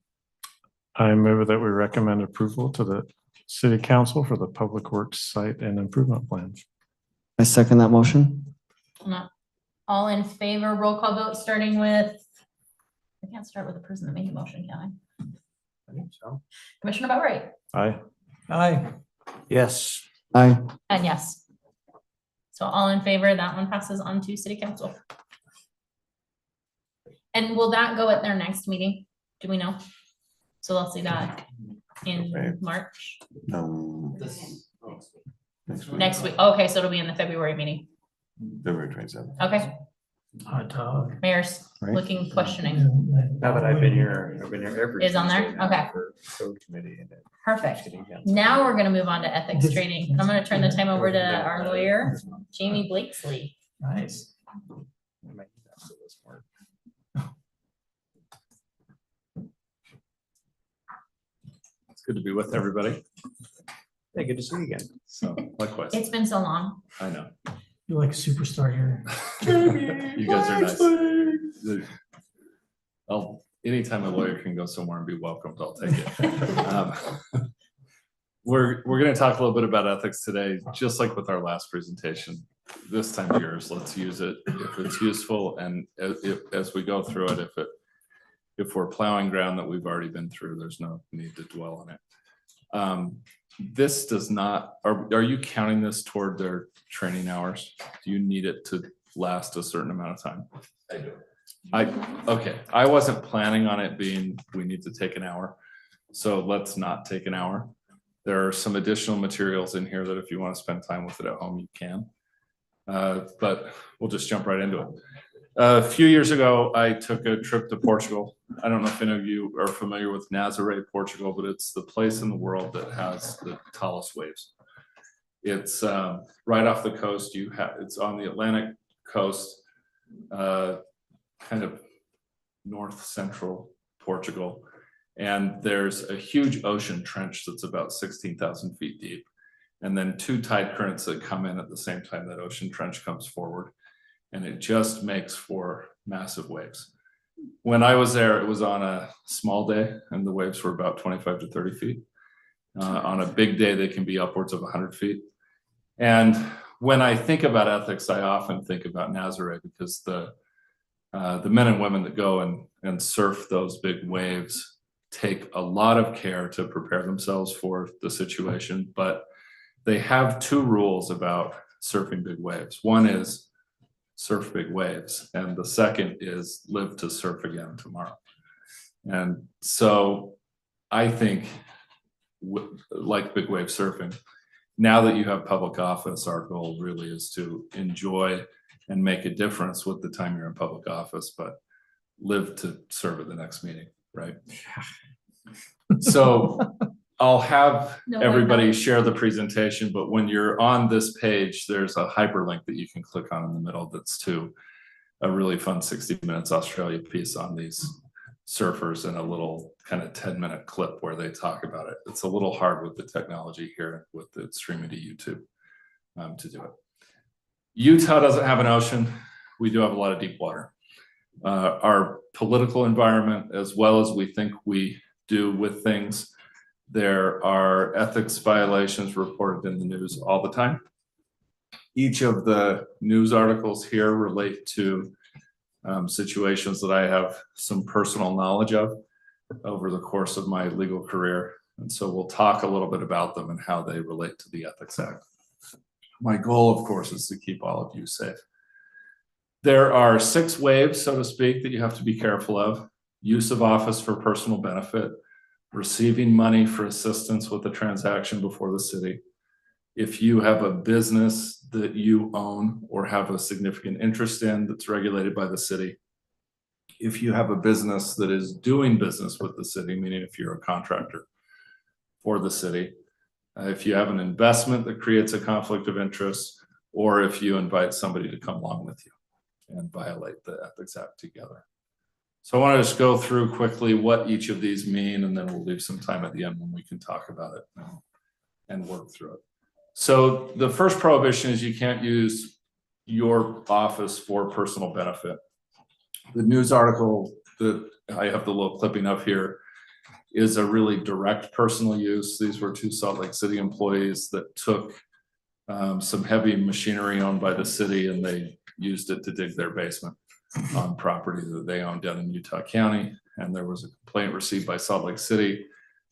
I move that we recommend approval to the city council for the Public Works Site and Improvement Plans. I second that motion. All in favor, roll call vote, starting with, I can't start with the person that made the motion, can I think so. I? Commissioner Boatright, Aye. Aye. Yes. Aye. and yes. So all in favor, that one passes on to city council. And will that go at their next meeting? Do we know? So they'll see that in Right. March, Next week, next week. Okay, so it'll be in the February meeting. February 27th. Okay, Hot dog. mayor's Right. looking, questioning. Now that I've been here every. Is on there? Tuesday now Okay. for Code committee and Perfect. getting down. Now we're gonna move on to ethics training. And I'm gonna turn the time over to our lawyer, Jamie Blakesley. Nice. I might do that for this part. It's good to be with everybody. Hey, good to see you again. So likewise, It's been so long. I know. You're like a superstar here. You guys are nice. Oh, anytime a lawyer can go somewhere and be welcomed, I'll take it. We're gonna talk a little bit about ethics today, just like with our last presentation. This time of yours, let's use it if it's useful, and as we go through it, if we're plowing ground that we've already been through, there's no need to dwell on it. This does not, are you counting this toward their training hours? Do you need it to last a certain amount of time? I do. Okay, I wasn't planning on it being, we need to take an hour, so let's not take an hour. There are some additional materials in here that if you want to spend time with it at home, you can. But we'll just jump right into it. A few years ago, I took a trip to Portugal. I don't know if any of you are familiar with Nazaré, Portugal, but it's the place in the world that has the tallest waves. It's right off the coast. It's on the Atlantic coast, kind of north central Portugal. And there's a huge ocean trench that's about 16,000 feet deep. And then two tide currents that come in at the same time that ocean trench comes forward. And it just makes for massive waves. When I was there, it was on a small day and the waves were about 25 to 30 feet. On a big day, they can be upwards of 100 feet. And when I think about ethics, I often think about Nazaré because the men and women that go and surf those big waves take a lot of care to prepare themselves for the situation, but they have two rules about surfing big waves. One is surf big waves, and the second is live to surf again tomorrow. And so I think, like big wave surfing, now that you have public office, our goal really is to enjoy and make a difference with the time you're in public office, but live to serve at the next meeting, right? So I'll have everybody share the presentation, but when you're on this page, there's a hyperlink that you can click on in the middle that's to a really fun 60 Minutes Australia piece on these surfers and a little kind of 10-minute clip where they talk about it. It's a little hard with the technology here with the streaming to YouTube to do it. Utah doesn't have an ocean. We do have a lot of deep water. Our political environment, as well as we think we do with things, there are ethics violations reported in the news all the time. Each of the news articles here relate to situations that I have some personal knowledge of over the course of my legal career. And so we'll talk a little bit about them and how they relate to the Ethics Act. My goal, of course, is to keep all of you safe. There are 6 waves, so to speak, that you have to be careful of. Use of office for personal benefit, receiving money for assistance with a transaction before the city. If you have a business that you own or have a significant interest in that's regulated by the city. If you have a business that is doing business with the city, meaning if you're a contractor for the city. If you have an investment that creates a conflict of interest, or if you invite somebody to come along with you and violate the Ethics Act together. So I want to just go through quickly what each of these mean, and then we'll leave some time at the end when we can talk about it and work through it. So the first prohibition is you can't use your office for personal benefit. The news article that I have the little clipping up here is a really direct personal use. These were 2 Salt Lake City employees that took some heavy machinery owned by the city and they used it to dig their basement on property that they owned down in Utah County. And there was a complaint received by Salt Lake City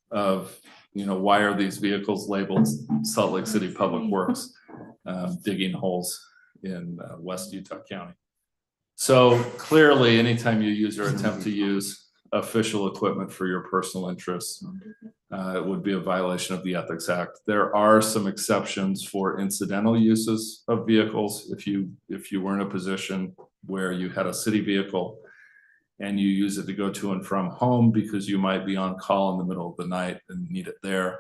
of, why are these vehicles labeled Salt Lake City Public Works digging holes in West Utah County? So clearly, anytime you use or attempt to use official equipment for your personal interests, it would be a violation of the Ethics Act. There are some exceptions for incidental uses of vehicles. If you were in a position where you had a city vehicle and you use it to go to and from home because you might be on call in the middle of the night and need it there.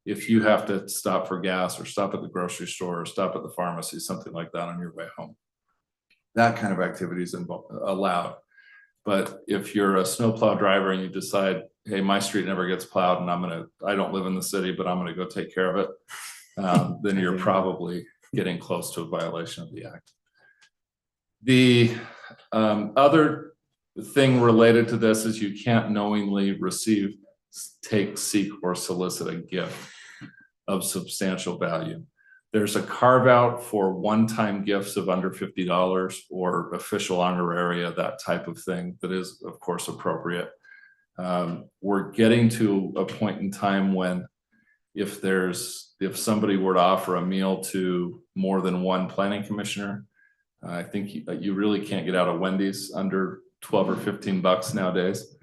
If you have to stop for gas or stop at the grocery store or stop at the pharmacy, something like that on your way home, that kind of activity is allowed. But if you're a snowplow driver and you decide, hey, my street never gets plowed and I don't live in the city, but I'm gonna go take care of it, then you're probably getting close to a violation of the act. The other thing related to this is you can't knowingly receive, take, seek, or solicit a gift of substantial value. There's a carve out for one-time gifts of under $50 or official honoraria, that type of thing that is, of course, appropriate. We're getting to a point in time when if somebody were to offer a meal to more than one planning commissioner, I think you really can't get out of Wendy's under 12 or 15 bucks nowadays.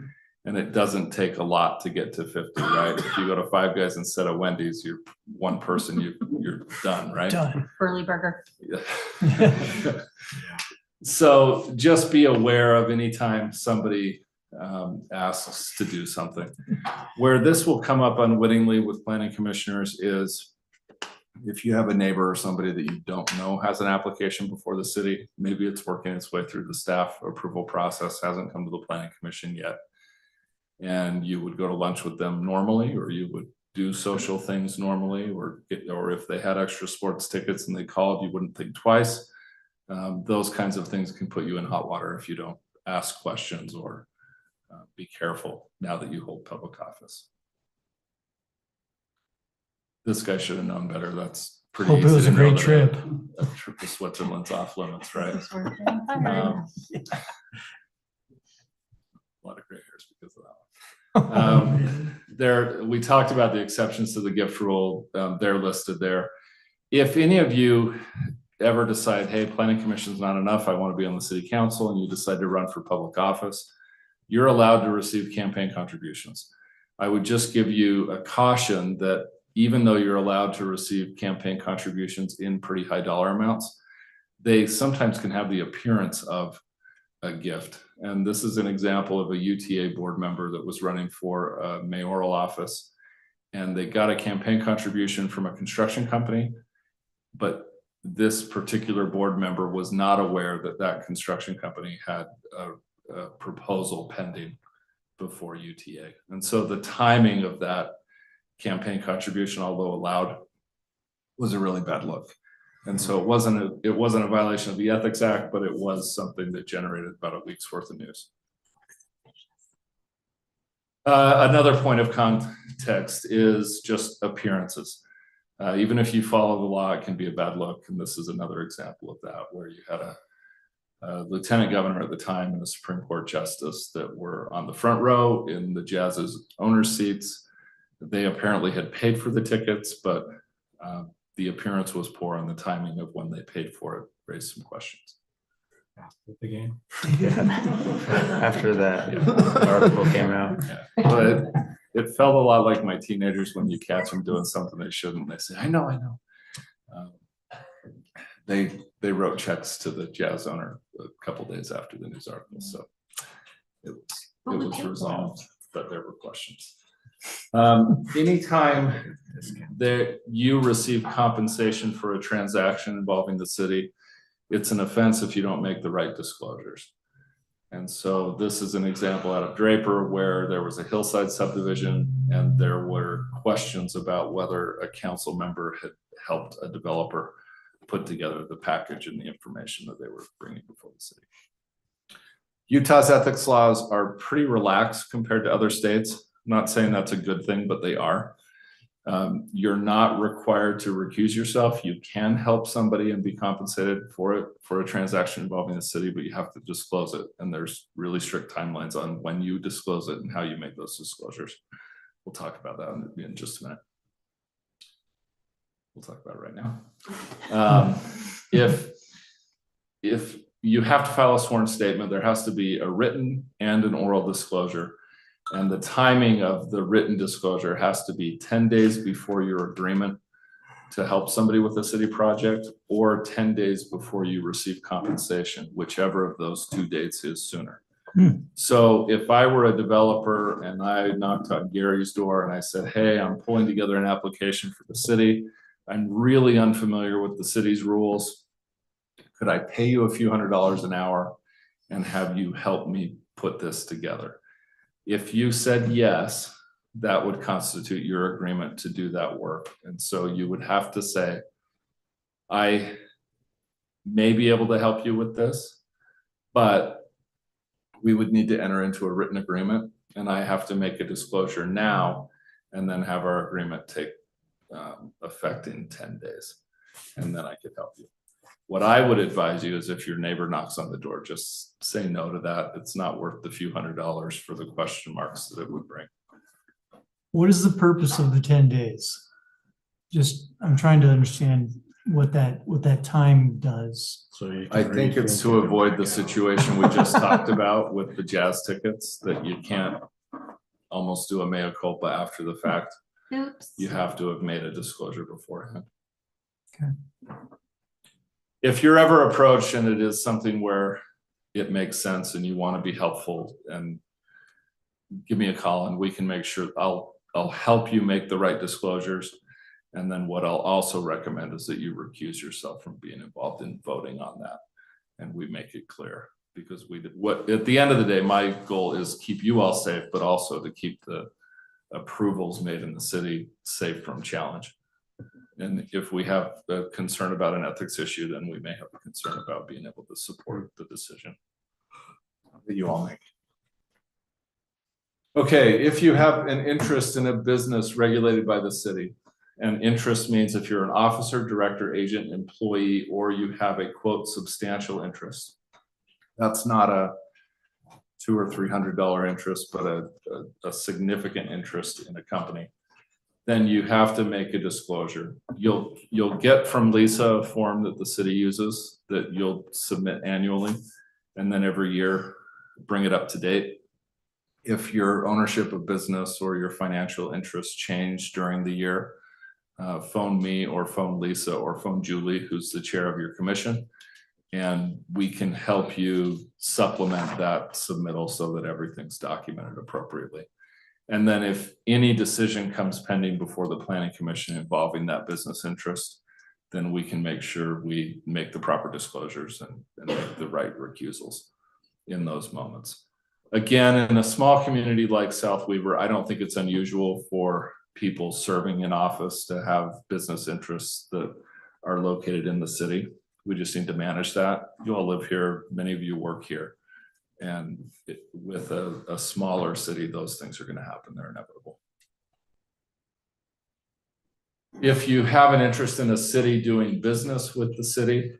And it doesn't take a lot to get to 50, right? If you go to Five Guys instead of Wendy's, you're one person, you're done, right? Done. Burley Burger. Yeah. So just be aware of any time somebody asks to do something. Where this will come up unwittingly with planning commissioners is if you have a neighbor or somebody that you don't know has an application before the city, maybe it's working its way through the staff approval process, hasn't come to the planning commission yet. And you would go to lunch with them normally, or you would do social things normally, or if they had extra sports tickets and they called, you wouldn't think twice. Those kinds of things can put you in hot water if you don't ask questions or be careful now that you hold public office. This guy should have known better. That's pretty Hope it easy was to a know great that trip. A trip to Switzerland's off limits, right? A lot of gray hairs because of that one. We talked about the exceptions to the gift rule. They're listed there. If any of you ever decide, hey, planning commission's not enough, I want to be on the city council, and you decide to run for public office, you're allowed to receive campaign contributions. I would just give you a caution that even though you're allowed to receive campaign contributions in pretty high dollar amounts, they sometimes can have the appearance of a gift. And this is an example of a UTA board member that was running for a mayoral office, and they got a campaign contribution from a construction company, but this particular board member was not aware that that construction company had a proposal pending before UTA. And so the timing of that campaign contribution, although allowed, was a really bad look. And so it wasn't a violation of the Ethics Act, but it was something that generated about a week's worth of news. Another point of context is just appearances. Even if you follow the law, it can be a bad look. And this is another example of that, where you had a lieutenant governor at the time and a Supreme Court justice that were on the front row in the Jazz's owner's seats. They apparently had paid for the tickets, but the appearance was poor, and the timing of when they paid for it raised some questions. The game. After that article came out. Yeah. But it felt a lot like my teenagers when you catch them doing something they shouldn't. They say, I know. They wrote checks to the Jazz owner a couple days after the news article, so it was resolved, but there were questions. Anytime that you receive compensation for a transaction involving the city, it's an offense if you don't make the right disclosures. And so this is an example out of Draper where there was a hillside subdivision and there were questions about whether a council member had helped a developer put together the package and the information that they were bringing before the city. Utah's ethics laws are pretty relaxed compared to other states. I'm not saying that's a good thing, but they are. You're not required to recuse yourself. You can help somebody and be compensated for it for a transaction involving the city, but you have to disclose it. And there's really strict timelines on when you disclose it and how you make those disclosures. We'll talk about that in just a minute. We'll talk about it right now. If you have to file a sworn statement, there has to be a written and an oral disclosure. And the timing of the written disclosure has to be 10 days before your agreement to help somebody with a city project, or 10 days before you receive compensation, whichever of those two dates is sooner. So if I were a developer and I knocked on Gary's door and I said, hey, I'm pulling together an application for the city, I'm really unfamiliar with the city's rules, could I pay you a few $100s an hour and have you help me put this together? If you said yes, that would constitute your agreement to do that work. And so you would have to say, I may be able to help you with this, but we would need to enter into a written agreement, and I have to make a disclosure now and then have our agreement take effect in 10 days. And then I could help you. What I would advise you is if your neighbor knocks on the door, just say no to that. It's not worth the few $100s for the question marks that it would bring. What is the purpose of the 10 days? Just, I'm trying to understand what that time does. So I think it's to avoid the situation we just talked about with the Jazz tickets, that you can't almost do a mea culpa after the fact. Oops. You have to have made a disclosure beforehand. Okay. If you're ever approached and it is something where it makes sense and you want to be helpful, and give me a call and we can make sure I'll help you make the right disclosures. And then what I'll also recommend is that you recuse yourself from being involved in voting on that. And we make it clear, because at the end of the day, my goal is keep you all safe, but also to keep the approvals made in the city safe from challenge. And if we have a concern about an ethics issue, then we may have a concern about being able to support the decision that you all make. Okay, if you have an interest in a business regulated by the city, and interest means if you're an officer, director, agent, employee, or you have a quote substantial interest. That's not a $200 or $300 interest, but a significant interest in a company. Then you have to make a disclosure. You'll get from Lisa a form that the city uses that you'll submit annually, and then every year bring it up to date. If your ownership of business or your financial interests change during the year, phone me or phone Lisa or phone Julie, who's the chair of your commission, and we can help you supplement that submittal so that everything's documented appropriately. And then if any decision comes pending before the planning commission involving that business interest, then we can make sure we make the proper disclosures and make the right recusals in those moments. Again, in a small community like South Weaver, I don't think it's unusual for people serving in office to have business interests that are located in the city. We just need to manage that. You all live here, many of you work here. And with a smaller city, those things are going to happen. They're inevitable. If you have an interest in a city doing business with the city,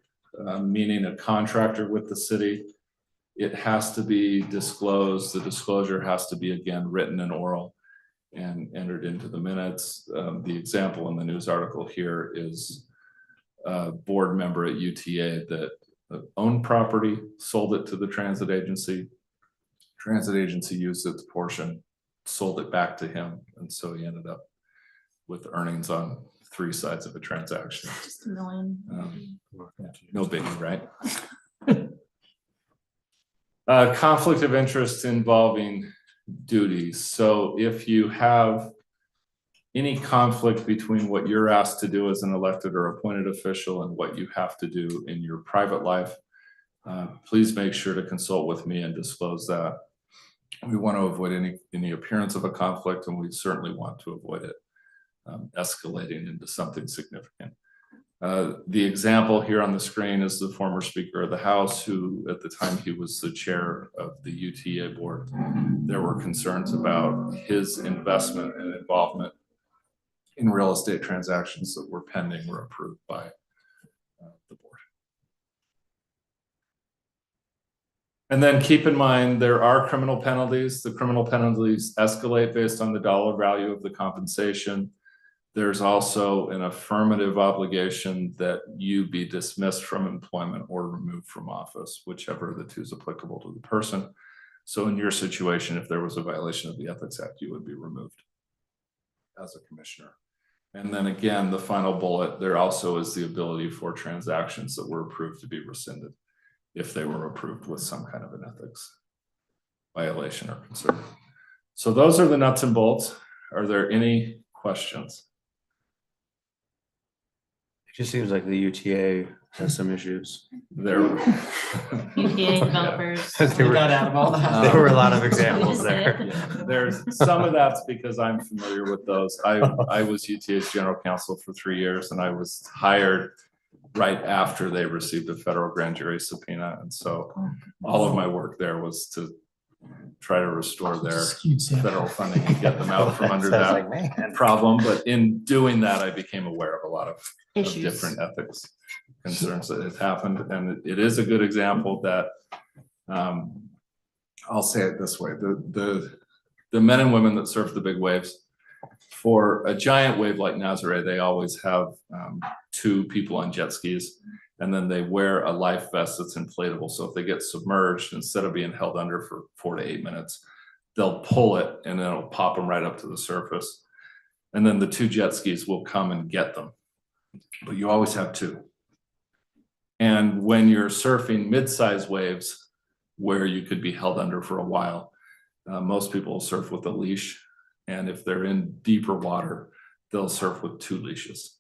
meaning a contractor with the city, it has to be disclosed. The disclosure has to be, again, written and oral and entered into the minutes. The example in the news article here is a board member at UTA that owned property, sold it to the transit agency. Transit agency used its portion, sold it back to him. And so he ended up with earnings on 3 sides of a transaction. Just $1 million. No biggie, right? Conflict of interest involving duties. So if you have any conflict between what you're asked to do as an elected or appointed official and what you have to do in your private life, please make sure to consult with me and disclose that. We want to avoid any appearance of a conflict, and we certainly want to avoid it escalating into something significant. The example here on the screen is the former Speaker of the House, who at the time he was the chair of the UTA board. There were concerns about his investment and involvement in real estate transactions that were pending or approved by the board. And then keep in mind, there are criminal penalties. The criminal penalties escalate based on the dollar value of the compensation. There's also an affirmative obligation that you be dismissed from employment or removed from office, whichever of the two is applicable to the person. So in your situation, if there was a violation of the Ethics Act, you would be removed as a commissioner. And then again, the final bullet, there also is the ability for transactions that were approved to be rescinded if they were approved with some kind of an ethics violation or concern. So those are the nuts and bolts. Are there any questions? It just seems like the UTA has some issues. There UTA developers. There were a lot of examples there. Yeah, there's some of that's because I'm familiar with those. I was UTA's general counsel for 3 years, and I was hired right after they received a federal grand jury subpoena. And so all of my work there was to try to restore their federal funding and get them out from under that problem. But in doing that, I became aware of a lot of different ethics concerns that had happened. And it is a good example that I'll say it this way, the men and women that surf the big waves, for a giant wave like Nazare, they always have 2 people on jet skis, and then they wear a life vest that's inflatable. So if they get submerged, instead of being held under for 4 to 8 minutes, they'll pull it and then it'll pop them right up to the surface. And then the 2 jet skis will come and get them. But you always have 2. And when you're surfing mid-size waves where you could be held under for a while, most people will surf with a leash. And if they're in deeper water, they'll surf with 2 leashes.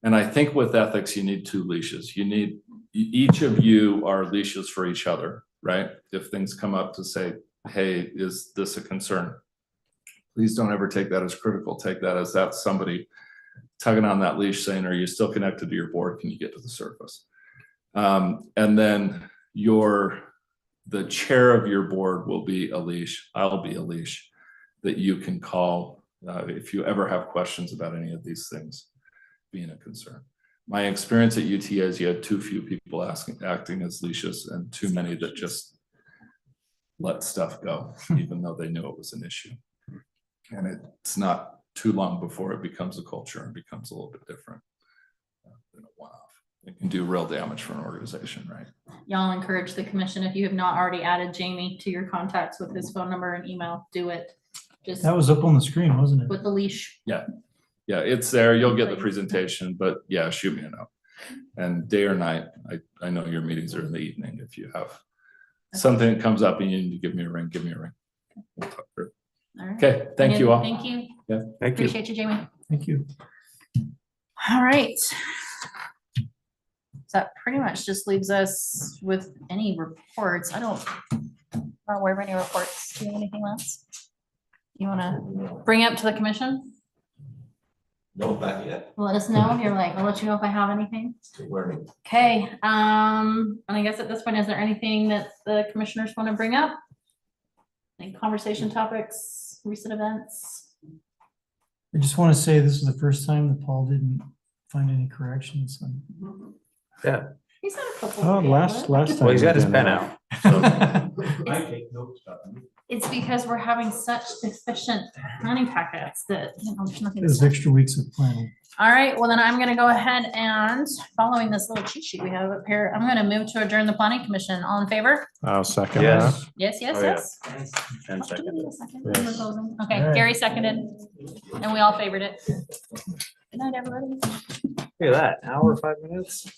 And I think with ethics, you need 2 leashes. You need, each of you are leashes for each other, right? If things come up to say, hey, is this a concern? Please don't ever take that as critical. Take that as that's somebody tugging on that leash saying, are you still connected to your board? Can you get to the surface? And then the chair of your board will be a leash. I'll be a leash that you can call if you ever have questions about any of these things being a concern. My experience at UT is you had too few people acting as leashes and too many that just let stuff go, even though they knew it was an issue. And it's not too long before it becomes a culture and becomes a little bit different than a one-off. It can do real damage for an organization, right? Y'all encourage the commission, if you have not already added Jamie to your contacts with his phone number and email, do it. Just That was up on the screen, wasn't it? with the leash. Yeah, it's there. You'll get the presentation, but yeah, shoot me a note. And day or night, I know your meetings are in the evening. If you have something that comes up and you need to give me a ring, give me a ring. We'll talk through it. All right. Okay, thank you all. Thank you. Yeah, Thank you. Appreciate you, Jamie. Thank you. All right. That pretty much just leaves us with any reports. I don't aware of any reports. Do you have anything else you want to bring up to the commission? No, not yet. Let us know if you're like, I'll let you know if I have anything. Still learning. Okay, and I guess at this point, is there anything that the commissioners want to bring up? Any conversation topics, recent events? I just want to say this is the first time that Paul didn't find any corrections. Yeah. He's had a couple. Oh, of last time. Well, he's got his we pen did out. I take notes. It's because we're having such efficient planning packets that, you know, there's nothing. to There's say. extra weeks of planning. All right, well then I'm gonna go ahead and, following this little cheat sheet we have up here, I'm gonna move to adjourn the planning commission. All in favor? I'll second that. Yes, yes, Oh, yeah. yes. And Do we second. need a second? Yes. We're closing. Okay, All right. Gary seconded, and we all favored it. Good night, everybody. Look at that, hour, 5 minutes.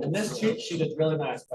And this cheat sheet is really nice.